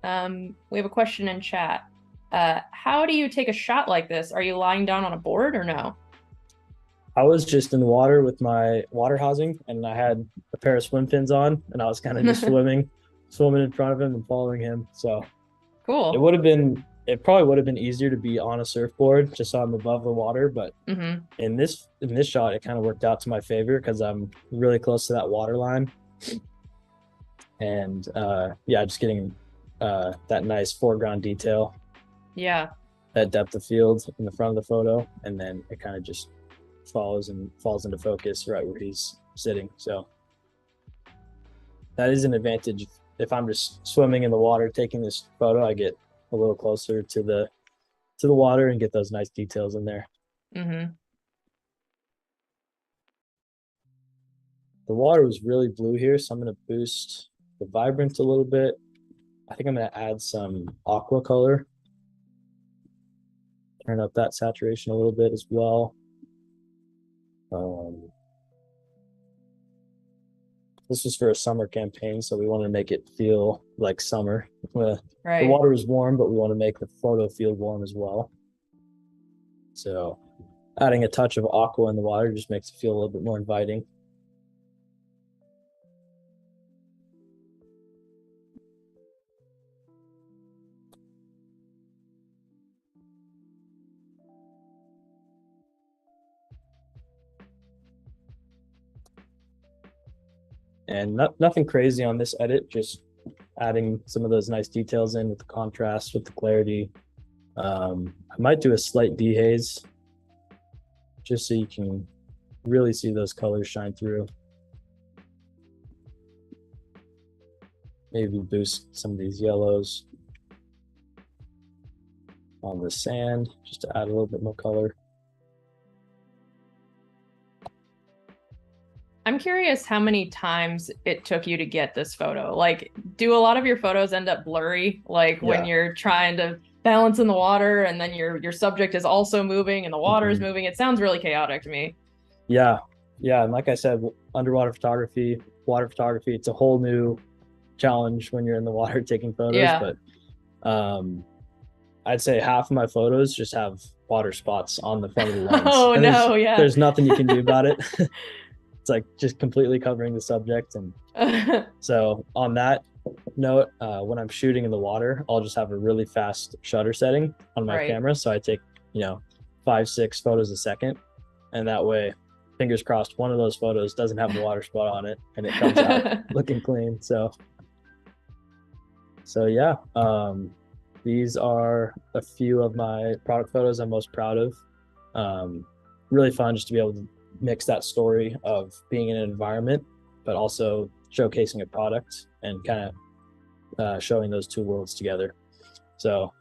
We have a question in chat. How do you take a shot like this? Are you lying down on a board or no? I was just in the water with my water housing and I had a pair of swim fins on and I was kind of just swimming in front of him and following him. So cool. It probably would have been easier to be on a surfboard just so I'm above the water, but in this shot it kind of worked out to my favor because I'm really close to that water line. And yeah, just getting that nice foreground detail. Yeah. That depth of field in the front of the photo, and then it kind of just falls into focus right where he's sitting. So that is an advantage. If I'm just swimming in the water taking this photo, I get a little closer to the water and get those nice details in there. The water was really blue here, so I'm going to boost the vibrance a little bit. I think I'm going to add some aqua color. Turn up that saturation a little bit as well. This was for a summer campaign, so we want to make it feel like summer. Right. The water is warm, but we want to make the photo feel warm as well. So adding a touch of aqua in the water just makes it feel a little bit more inviting. and nothing crazy on this edit, just adding some of those nice details in with the contrast, with the clarity. I might do a slight dehaze just so you can really see those colors shine through. Maybe boost some of these yellows on the sand just to add a little bit more color. I'm curious how many times it took you to get this photo. Like, do a lot of your photos end up blurry? Like when you're trying to balance in the water and then your subject is also moving and the water is moving? It sounds really chaotic to me. Yeah. And like I said, underwater photography, water photography, it's a whole new challenge when you're in the water taking photos. But I'd say half of my photos just have water spots on the front of the lens. Oh no, yeah. There's nothing you can do about it. It's like just completely covering the subject. And so on that note, when I'm shooting in the water, I'll just have a really fast shutter setting on my camera. So I take, 5-6 photos a second. And that way, fingers crossed, one of those photos doesn't have a water spot on it and it comes out looking clean. So yeah, these are a few of my product photos I'm most proud of. Really fun just to be able to mix that story of being in an environment, but also showcasing a product and kind of showing those two worlds together. So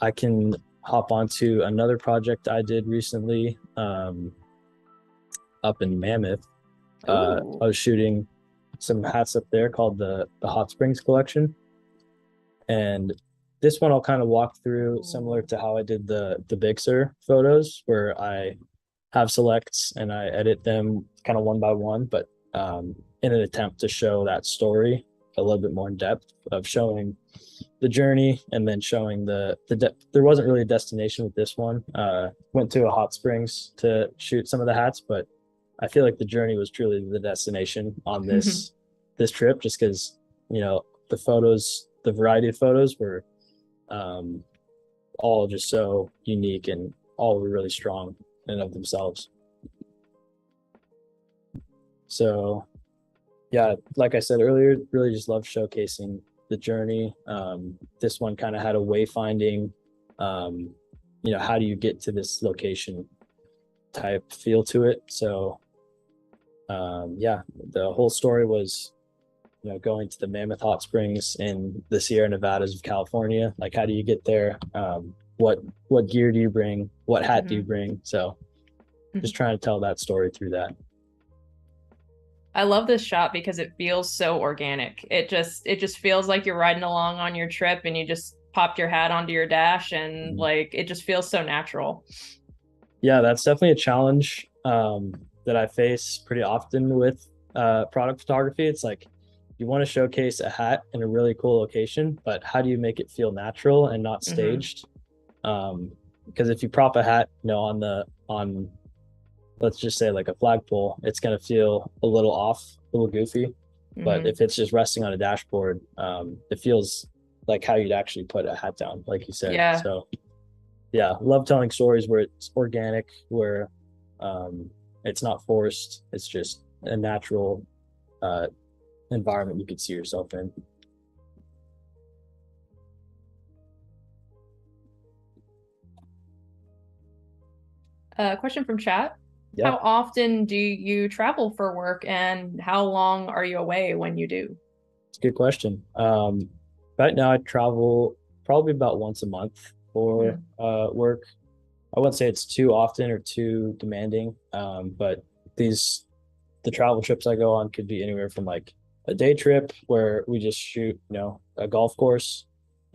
I can hop onto another project I did recently up in Mammoth. I was shooting some hats up there called the Hot Springs collection. And this one I'll kind of walk through similar to how I did the Big Sur photos, where I have selects and I edit them kind of one by one, but in an attempt to show that story a little bit more in depth, of showing the journey and then showing the there wasn't really a destination with this one. Went to a hot springs to shoot some of the hats, but I feel like the journey was truly the destination on this trip, just because the photos, the variety of photos were all just so unique and all were really strong in and of themselves. So yeah, like I said earlier, really just love showcasing the journey. This one kind of had a wayfinding, how do you get to this location type feel to it. So yeah, the whole story was going to the Mammoth Hot Springs in the Sierra Nevadas of California. Like, how do you get there? What gear do you bring? What hat do you bring? So just trying to tell that story through that. I love this shot because it feels so organic. It just feels like you're riding along on your trip and you just popped your hat onto your dash and like it just feels so natural. Yeah, that's definitely a challenge that I face pretty often with product photography. It's like, you want to showcase a hat in a really cool location, but how do you make it feel natural and not staged? Because if you prop a hat, on let's just say like a flagpole, it's going to feel a little off, a little goofy. But if it's just resting on a dashboard, it feels like how you'd actually put a hat down, like you said. Yeah. So yeah, love telling stories where it's organic, where it's not forced. It's just a natural environment you could see yourself in. Question from chat. Yeah. How often do you travel for work and how long are you away when you do? It's a good question. Right now I travel probably about once a month for work. I wouldn't say it's too often or too demanding, but the travel trips I go on could be anywhere from like a day trip where we just shoot, a golf course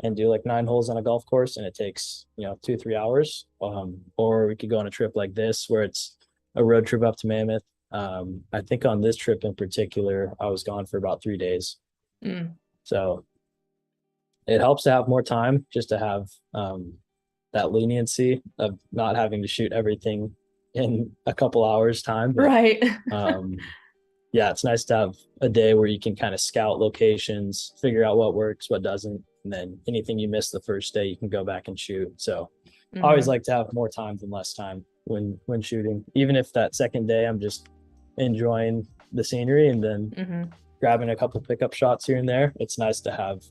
and do like 9 holes on a golf course, and it takes, 2-3 hours. Or we could go on a trip like this where it's a road trip up to Mammoth. I think on this trip in particular, I was gone for about 3 days. So it helps to have more time, just to have that leniency of not having to shoot everything in a couple hours time. But, right. Yeah, it's nice to have a day where you can kind of scout locations, figure out what works, what doesn't, and then anything you missed the first day, you can go back and shoot. So I always like to have more time than less time when shooting, even if that second day I'm just enjoying the scenery and then grabbing a couple pickup shots here and there. It's nice to have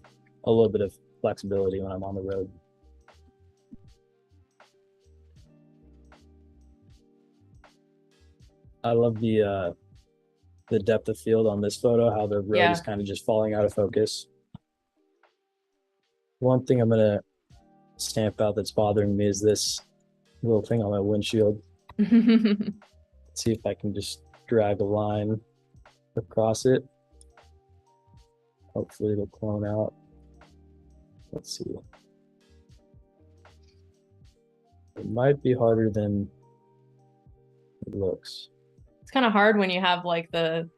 a little bit of flexibility when I'm on the road. I love the depth of field on this photo, how the road is kind of just falling out of focus. One thing I'm gonna stamp out that's bothering me is this little thing on my windshield. Let's see if I can just drag a line across it. Hopefully it'll clone out. Let's see. It might be harder than it looks. It's kind of hard when you have like the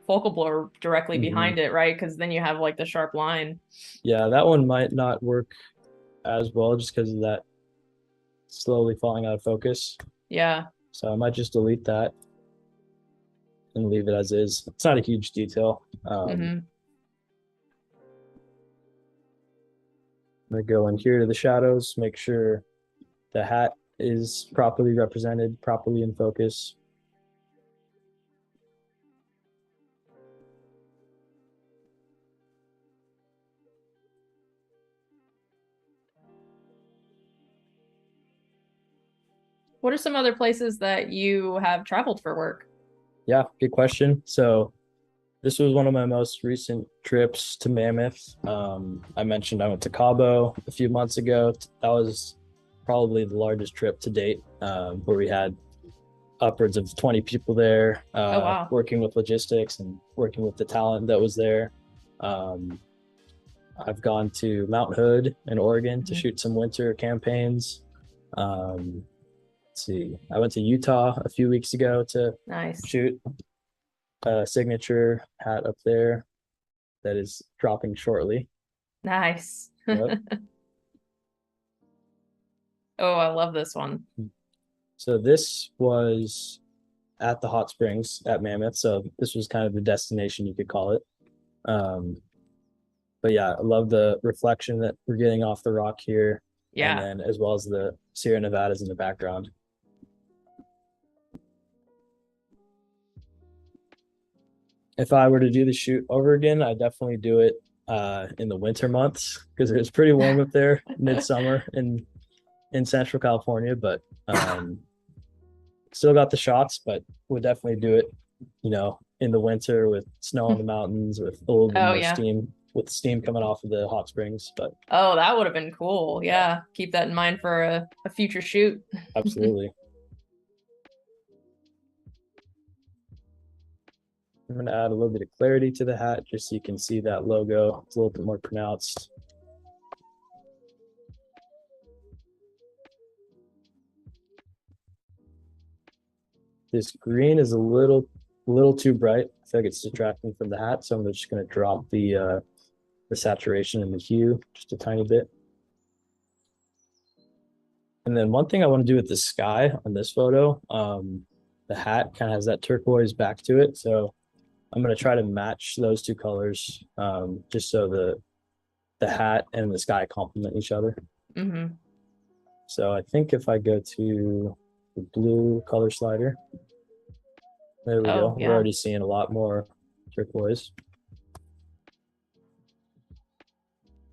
focal blur directly behind it, right? Because then you have like the sharp line. Yeah, that one might not work as well just because of that slowly falling out of focus. Yeah. So I might just delete that and leave it as is. It's not a huge detail. I'm gonna go in here to the shadows, make sure the hat is properly represented, properly in focus. What are some other places that you have traveled for work? Yeah, good question. So this was one of my most recent trips to Mammoth. I mentioned I went to Cabo a few months ago. That was probably the largest trip to date, where we had upwards of 20 people there, working with logistics and working with the talent that was there. I've gone to Mount Hood in Oregon to shoot some winter campaigns. Let's see, I went to Utah a few weeks ago to shoot a signature hat up there that is dropping shortly. Nice. Yep. Oh, I love this one. So this was at the hot springs at Mammoth. So this was kind of the destination, you could call it. But yeah, I love the reflection that we're getting off the rock here. Yeah. And then as well as the Sierra Nevadas in the background. If I were to do the shoot over again, I'd definitely do it in the winter months because it was pretty warm up there midsummer in Central California, but still got the shots, but would definitely do it, in the winter with snow on the mountains, with a little bit more steam, with steam coming off of the hot springs. But that would have been cool. Yeah. Keep that in mind for a future shoot. Absolutely. I'm going to add a little bit of clarity to the hat just so you can see that logo. It's a little bit more pronounced. This green is a little too bright. I feel like it's distracting from the hat, so I'm just going to drop the saturation and the hue just a tiny bit. And then one thing I want to do with the sky on this photo, the hat kind of has that turquoise back to it, so I'm going to try to match those two colors, just so the hat and the sky complement each other. So I think if I go to the blue color slider, there we go. Yeah. We're already seeing a lot more turquoise.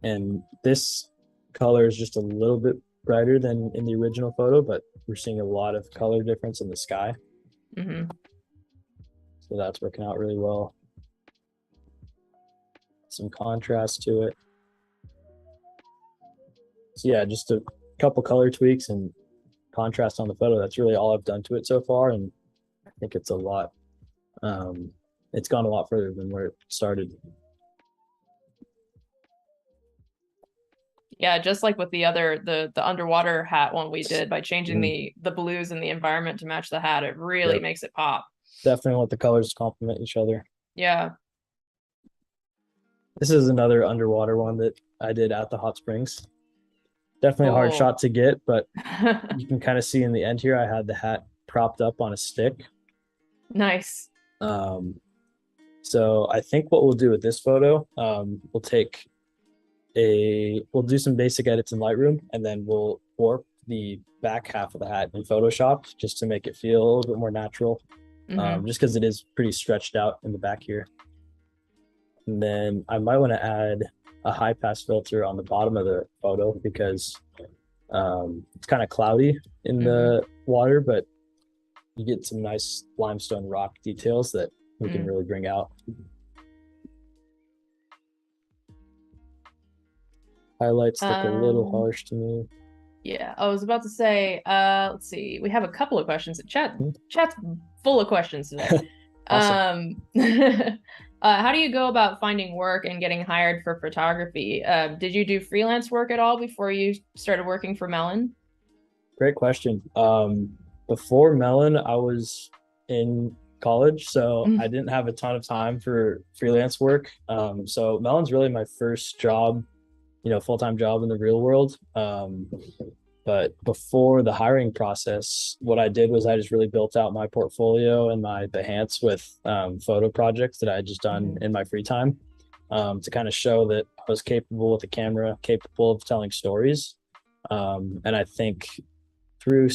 And this color is just a little bit brighter than in the original photo, but we're seeing a lot of color difference in the sky. So that's working out really well. Some contrast to it. So yeah, just a couple color tweaks and contrast on the photo. That's really all I've done to it so far, and I think it's a lot. It's gone a lot further than where it started. Yeah, just like with the other the underwater hat one we did, by changing the blues and the environment to match the hat, it really makes it pop. Definitely let the colors complement each other. Yeah. This is another underwater one that I did at the hot springs. Definitely a hard shot to get, but you can kind of see in the end here, I had the hat propped up on a stick. Nice. So I think what we'll do with this photo, we'll do some basic edits in Lightroom, and then we'll warp the back half of the hat in Photoshop just to make it feel a little bit more natural. just because it is pretty stretched out in the back here. And then I might want to add a high pass filter on the bottom of the photo because it's kind of cloudy in the water, but you get some nice limestone rock details that we can really bring out. Highlights look a little harsh to me. Yeah, I was about to say, let's see. We have a couple of questions. Chat's full of questions today. Awesome. How do you go about finding work and getting hired for photography? Did you do freelance work at all before you started working for Melon? Great question. Before Melon, I was in college, so I didn't have a ton of time for freelance work. So Melon's really my first job, full-time job in the real world. But before the hiring process, what I did was I just really built out my portfolio and my Behance with photo projects that I had just done in my free time to kind of show that I was capable with the camera, capable of telling stories. And I think through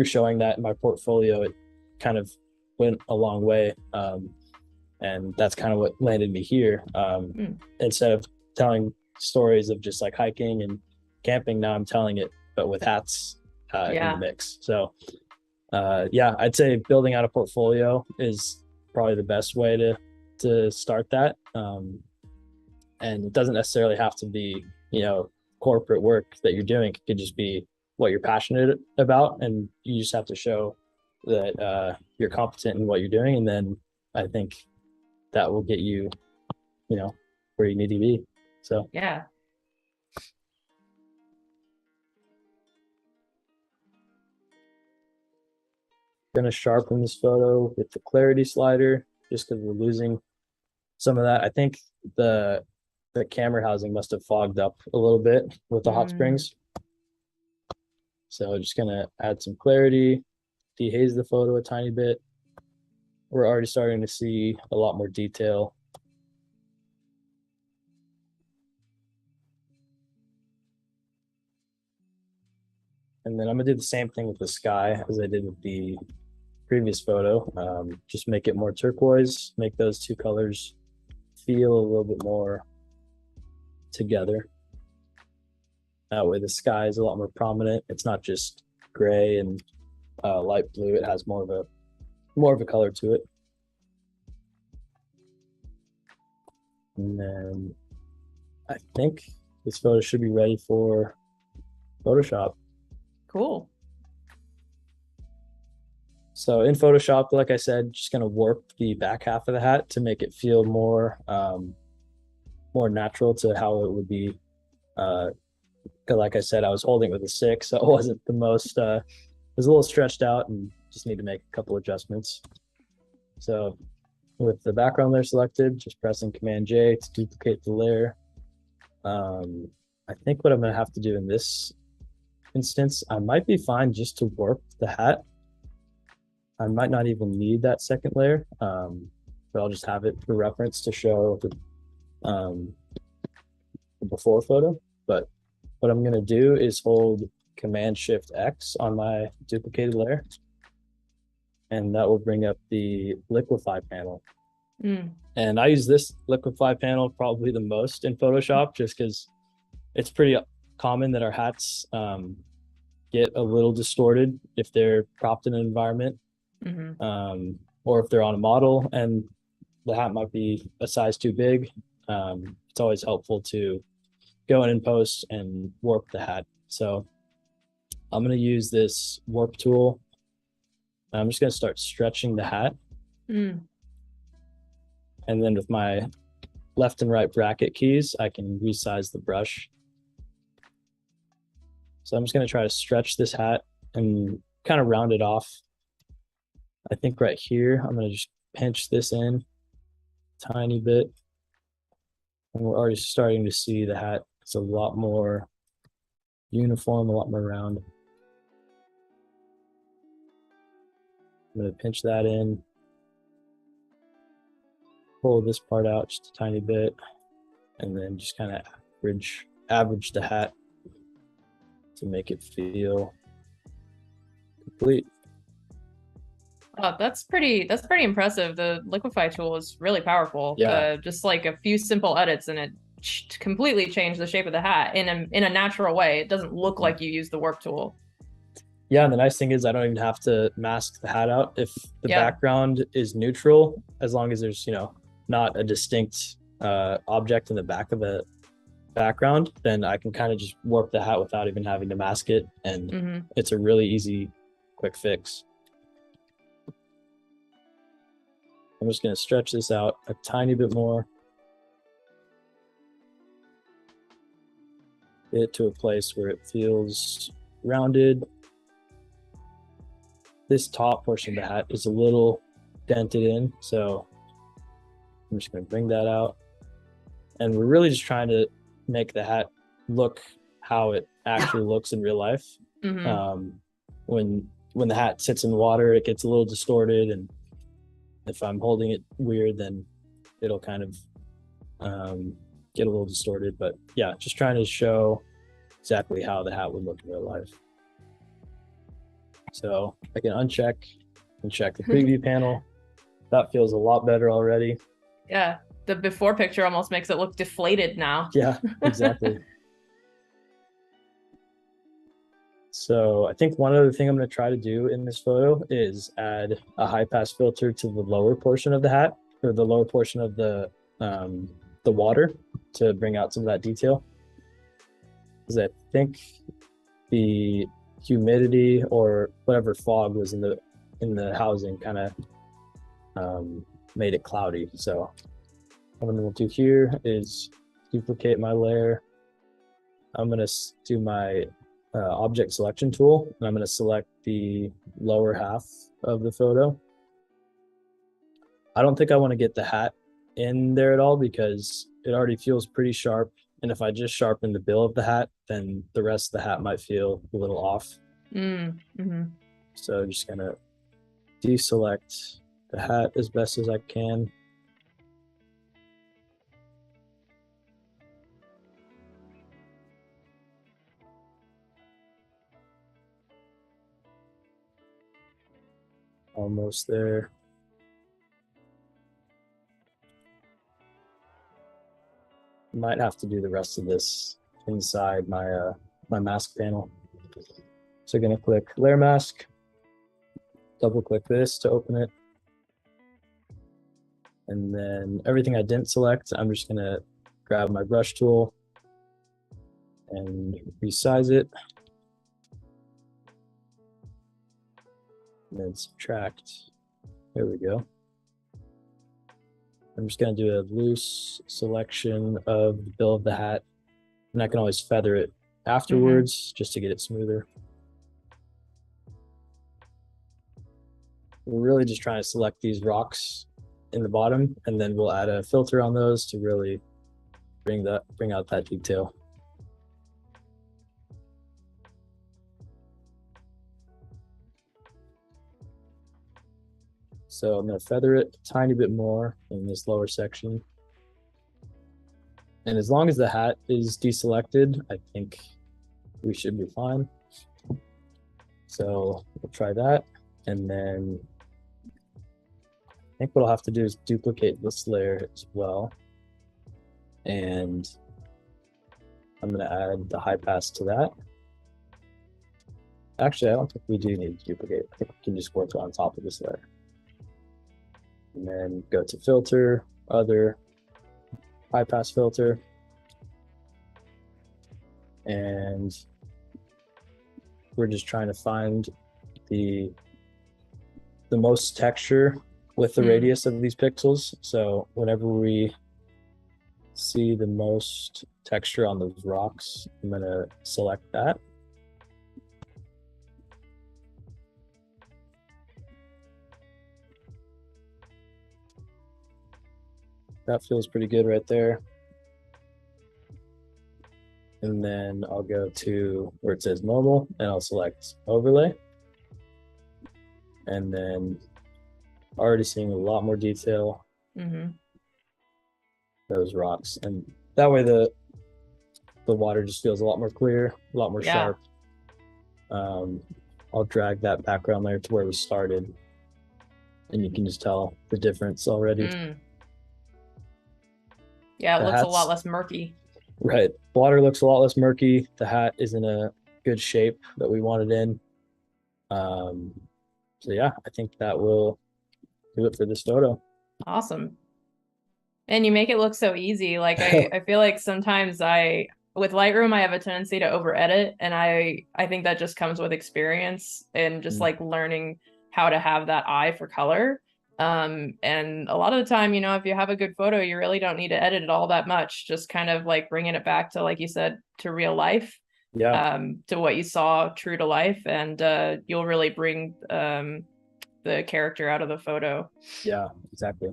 showing that in my portfolio, it kind of went a long way. And that's kind of what landed me here. Instead of telling stories of just like hiking and camping, now I'm telling it but with hats in the mix. So I'd say building out a portfolio is probably the best way to start that. And it doesn't necessarily have to be corporate work that you're doing. It could just be what you're passionate about, and you just have to show that you're competent in what you're doing, and then I think that will get you where you need to be. So yeah. Going to sharpen this photo with the clarity slider just because we're losing some of that. I think the camera housing must have fogged up a little bit with the hot springs. So just going to add some clarity, dehaze the photo a tiny bit. We're already starting to see a lot more detail. And then I'm gonna do the same thing with the sky as I did with the previous photo. Just make it more turquoise, make those two colors feel a little bit more together. That way the sky is a lot more prominent. It's not just gray and light blue. It has more of a color to it. And then I think this photo should be ready for Photoshop. Cool. So in Photoshop, like I said, just gonna warp the back half of the hat to make it feel more natural to how it would be. Like I said, I was holding it with a stick, so it wasn't the most. It was a little stretched out, and just need to make a couple adjustments. So with the background layer selected, just pressing Command J to duplicate the layer. I think what I'm gonna have to do in this instance, I might be fine just to warp the hat. I might not even need that second layer, but I'll just have it for reference to show the before photo. But what I'm gonna do is hold Command Shift X on my duplicated layer, and that will bring up the Liquify panel. And I use this Liquify panel probably the most in Photoshop, just because it's pretty common that our hats get a little distorted if they're propped in an environment, or if they're on a model and the hat might be a size too big. It's always helpful to go in post and warp the hat. So I'm going to use this warp tool. I'm just going to start stretching the hat. And then with my left and right bracket keys, I can resize the brush. So I'm just going to try to stretch this hat and kind of round it off. I think right here, I'm going to just pinch this in a tiny bit. And we're already starting to see the hat. It's a lot more uniform, a lot more round. I'm going to pinch that in. Pull this part out just a tiny bit. And then just kind of average the hat to make it feel complete. Oh, that's pretty impressive. The Liquify tool is really powerful. Yeah. Just like a few simple edits and it completely changed the shape of the hat in a natural way. It doesn't look like you use the warp tool. Yeah, and the nice thing is I don't even have to mask the hat out. If the Yeah. background is neutral, as long as there's, not a distinct object in the back of the background, then I can kind of just warp the hat without even having to mask it. And it's a really easy, quick fix. I'm just going to stretch this out a tiny bit more. Get it to a place where it feels rounded. This top portion of the hat is a little dented in, so I'm just going to bring that out. And we're really just trying to make the hat look how it actually looks in real life. When the hat sits in water, it gets a little distorted, and if I'm holding it weird, then it'll kind of get a little distorted. But yeah, just trying to show exactly how the hat would look in real life. So I can uncheck and check the preview panel. That feels a lot better already. Yeah, the before picture almost makes it look deflated now. Yeah, exactly. So I think one other thing I'm going to try to do in this photo is add a high pass filter to the lower portion of the hat, or the lower portion of the water, to bring out some of that detail. Because I think the humidity or whatever fog was in the housing kind of made it cloudy. So what I'm going to do here is duplicate my layer. I'm going to do my object selection tool, and I'm going to select the lower half of the photo. I don't think I want to get the hat in there at all because it already feels pretty sharp. And if I just sharpen the bill of the hat, then the rest of the hat might feel a little off. So I'm just going to deselect the hat as best as I can. Almost there. Might have to do the rest of this inside my my mask panel. So I'm going to click layer mask, double click this to open it. And then everything I didn't select, I'm just going to grab my brush tool and resize it. And then subtract. There we go. I'm just going to do a loose selection of the bill of the hat, and I can always feather it afterwards just to get it smoother. We're really just trying to select these rocks in the bottom, and then we'll add a filter on those to really bring out that detail. So I'm going to feather it a tiny bit more in this lower section. And as long as the hat is deselected, I think we should be fine. So we'll try that. And then I think what I'll have to do is duplicate this layer as well. And I'm going to add the high pass to that. Actually, I don't think we do need to duplicate. I think we can just work on top of this layer. And then go to filter, other, high pass filter. And we're just trying to find the most texture with the radius of these pixels. So whenever we see the most texture on those rocks, I'm going to select that. That feels pretty good right there. And then I'll go to where it says normal and I'll select overlay. And then already seeing a lot more detail. Those rocks. And that way the water just feels a lot more clear, a lot more sharp. I'll drag that background layer to where we started. and you can just tell the difference already. Yeah, it The looks a lot hat's less murky. right. Water looks a lot less murky. The hat is in a good shape that we want it in. So yeah, I think that will do it for this photo. Awesome. And you make it look so easy. Like I feel like sometimes with Lightroom I have a tendency to over edit, and I think that just comes with experience and just like learning how to have that eye for color. And a lot of the time, you know, if you have a good photo, you really don't need to edit it all that much. Just kind of like bringing it back to, like you said, to real life, Yeah, to what you saw true to life, and you'll really bring the character out of the photo. yeah, exactly.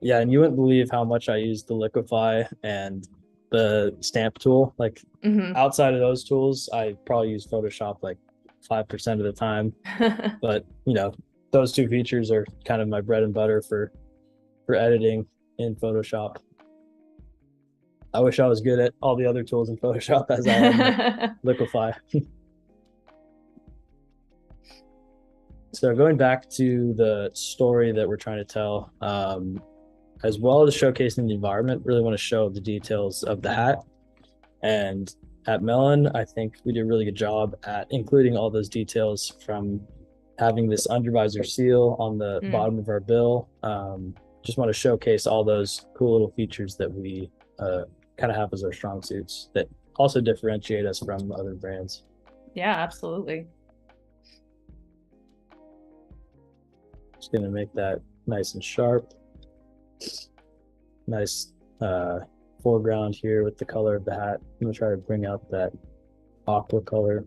Yeah, and you wouldn't believe how much I use the Liquify and the stamp tool. Like outside of those tools, I probably use Photoshop like 5% of the time. But you know, those two features are kind of my bread and butter for editing in Photoshop. I wish I was good at all the other tools in Photoshop as I am Liquify. So going back to the story that we're trying to tell, as well as showcasing the environment, really want to show the details of the hat. And at Melon, I think we did a really good job at including all those details, from having this undervisor seal on the bottom of our bill. Just want to showcase all those cool little features that we kind of have as our strong suits that also differentiate us from other brands. Yeah, absolutely. Just going to make that nice and sharp. Nice foreground here with the color of the hat. I'm going to try to bring out that aqua color.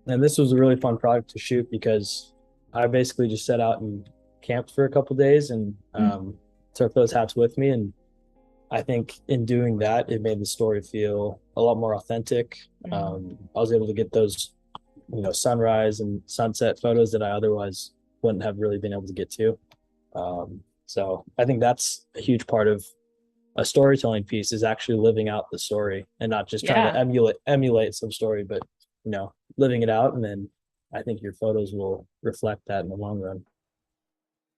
And this was a really fun product to shoot because I basically just set out and camped for a couple days and took those hats with me. And I think in doing that, it made the story feel a lot more authentic. I was able to get those, you know, sunrise and sunset photos that I otherwise wouldn't have really been able to get to. So I think that's a huge part of a storytelling piece, is actually living out the story and not just trying to emulate some story, but you know, living it out. And then I think your photos will reflect that in the long run.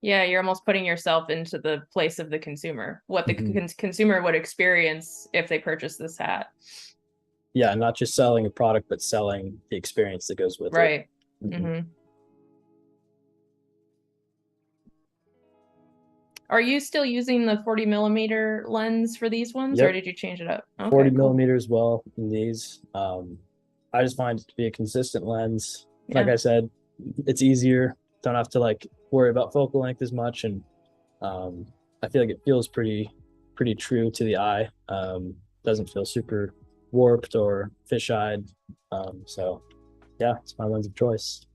Yeah, you're almost putting yourself into the place of the consumer, what the consumer would experience if they purchase this hat. Yeah, not just selling a product, but selling the experience that goes with it. Right. Are you still using the 40 millimeter lens for these ones, or did you change it up? Okay, 40 millimeters as well in these. I just find it to be a consistent lens. Like I said, it's easier. Don't have to like worry about focal length as much, and I feel like it feels pretty true to the eye. Doesn't feel super warped or fisheyed. So yeah, it's my lens of choice.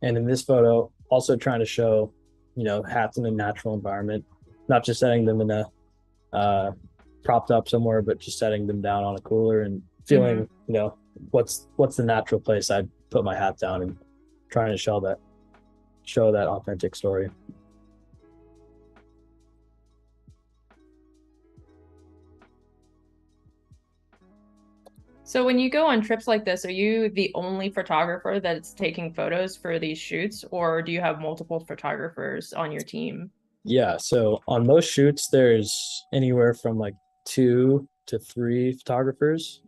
And in this photo, also trying to show, you know, hats in a natural environment, not just setting them in a propped up somewhere, but just setting them down on a cooler and feeling, you know, what's the natural place I'd put my hat down, and trying to show that authentic story. So when you go on trips like this, are you the only photographer that's taking photos for these shoots, or do you have multiple photographers on your team? Yeah, so on most shoots, there's anywhere from like 2 to 3 photographers.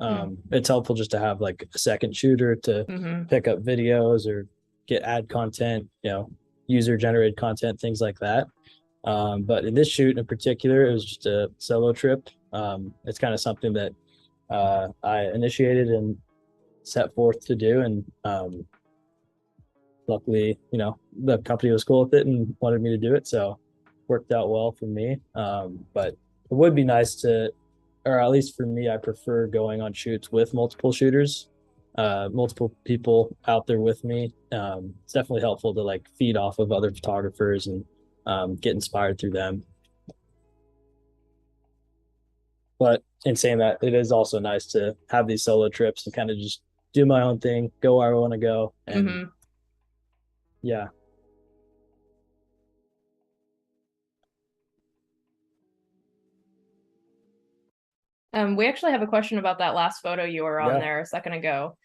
It's helpful just to have like a second shooter to pick up videos or get ad content, you know, user generated content, things like that. But in this shoot in particular, it was just a solo trip. It's kind of something that I initiated and set forth to do, and luckily, you know, the company was cool with it and wanted me to do it, so worked out well for me. But it would be nice to, or at least for me, I prefer going on shoots with multiple shooters, multiple people out there with me. It's definitely helpful to like feed off of other photographers and get inspired through them. But in saying that, it is also nice to have these solo trips and kind of just do my own thing, go where I want to go. And yeah. We actually have a question about that last photo you were on Yeah. there a second ago.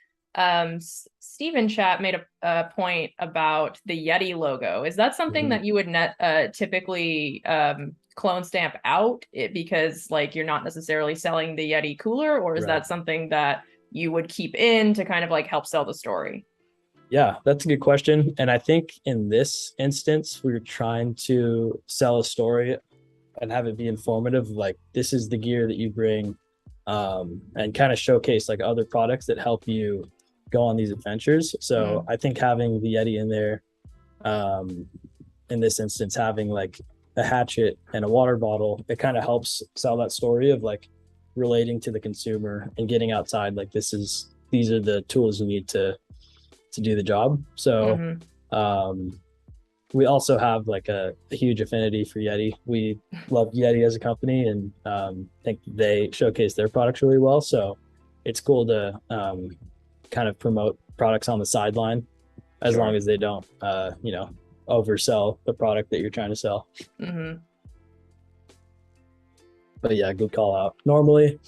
Steve chat made a point about the Yeti logo. Is that something that you would typically clone stamp out because like you're not necessarily selling the Yeti cooler, or is Right. that something that you would keep in to kind of like help sell the story? Yeah, that's a good question. And I think in this instance, we are trying to sell a story and have it be informative. Like, this is the gear that you bring, and kind of showcase like other products that help you go on these adventures. So I think having the Yeti in there, in this instance, having like a hatchet and a water bottle, it kind of helps sell that story of like relating to the consumer and getting outside. Like, these are the tools you need to do the job. So we also have like a huge affinity for Yeti. We love Yeti as a company, and think they showcase their products really well. So it's cool to kind of promote products on the sideline, as long as they don't oversell the product that you're trying to sell. But yeah, good call out. Normally,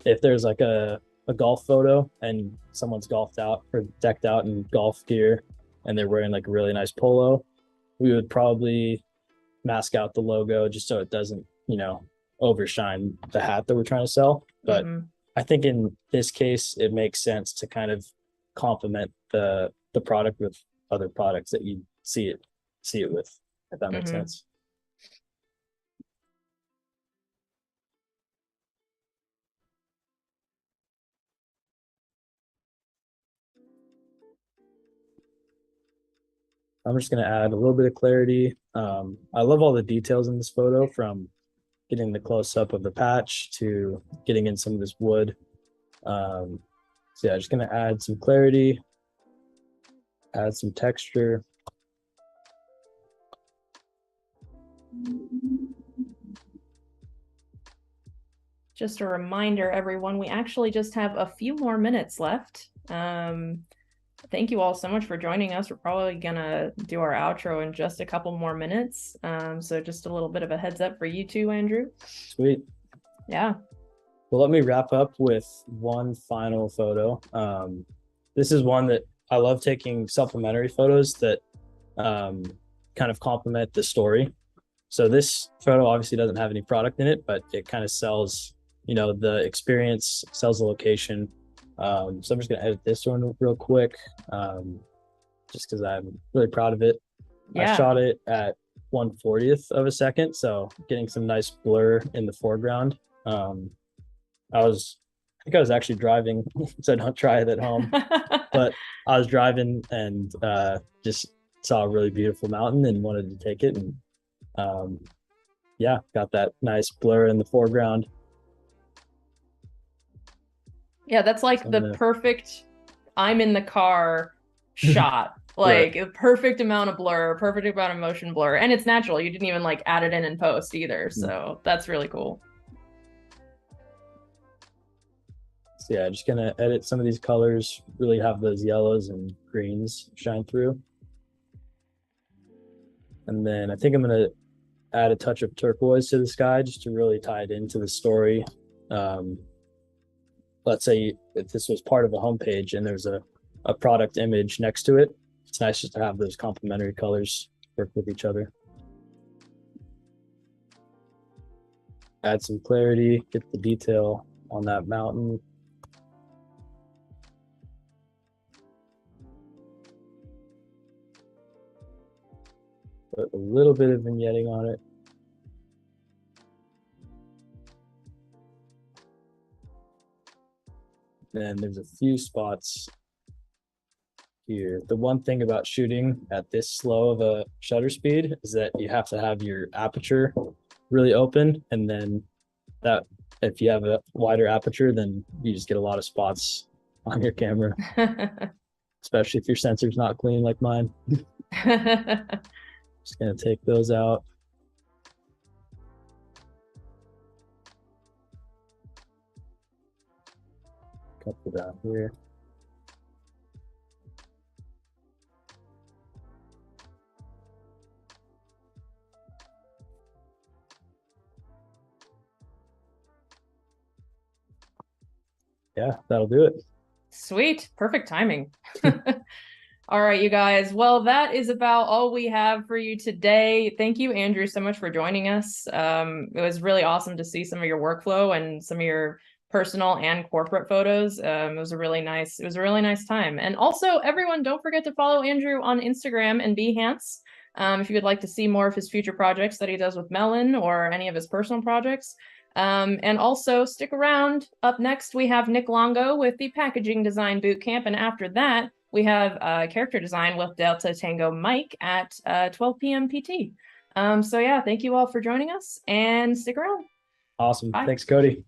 if there's like a golf photo and someone's golfed out or decked out in golf gear and they're wearing like a really nice polo, we would probably mask out the logo just so it doesn't, overshine the hat that we're trying to sell. But I think in this case, it makes sense to kind of complement the product with other products that you see it with, if that makes sense. I'm just going to add a little bit of clarity. I love all the details in this photo, from getting the close up of the patch to getting in some of this wood. So yeah, just going to add some clarity, add some texture. Just a reminder, everyone, we actually just have a few more minutes left. Thank you all so much for joining us. We're probably gonna do our outro in just a couple more minutes. So just a little bit of a heads up for you too, Andrew. Sweet. Yeah. Well, let me wrap up with one final photo. This is one that I love taking supplementary photos that kind of complement the story. So this photo obviously doesn't have any product in it, but it kind of sells, the experience, sells the location. So I'm just going to edit this one real quick, just because I'm really proud of it. Yeah. I shot it at 1/40th of a second, so getting some nice blur in the foreground. I think I was actually driving, so don't try it at home. But I was driving and just saw a really beautiful mountain and wanted to take it, and got that nice blur in the foreground. Yeah, that's like the perfect I'm in the car shot. Like a perfect amount of blur, perfect amount of motion blur, and it's natural. You didn't even like add it in post either, so that's really cool. So yeah, just gonna edit some of these colors, really have those yellows and greens shine through. And then I think I'm gonna add a touch of turquoise to the sky just to really tie it into the story. Let's say if this was part of a homepage and there's a product image next to it, it's nice just to have those complementary colors work with each other. Add some clarity, get the detail on that mountain. Put a little bit of vignetting on it. Then there's a few spots here. The one thing about shooting at this slow of a shutter speed is that you have to have your aperture really open, and then that if you have a wider aperture, then you just get a lot of spots on your camera, especially if your sensor's not clean like mine. Just gonna take those out. Couple down here. Yeah, that'll do it. Sweet. Perfect timing. All right, you guys. Well, that is about all we have for you today. Thank you, Andrew, so much for joining us. It was really awesome to see some of your workflow and some of your personal and corporate photos. It was a really nice time. And also, everyone, don't forget to follow Andrew on Instagram and Behance. If you would like to see more of his future projects that he does with Melon or any of his personal projects. And also stick around. Up next, we have Nick Longo with the Packaging Design Bootcamp. And after that, we have character design with Delta Tango Mike at 12 p.m. PT. So yeah, thank you all for joining us and stick around. Awesome. Bye. Thanks, Cody.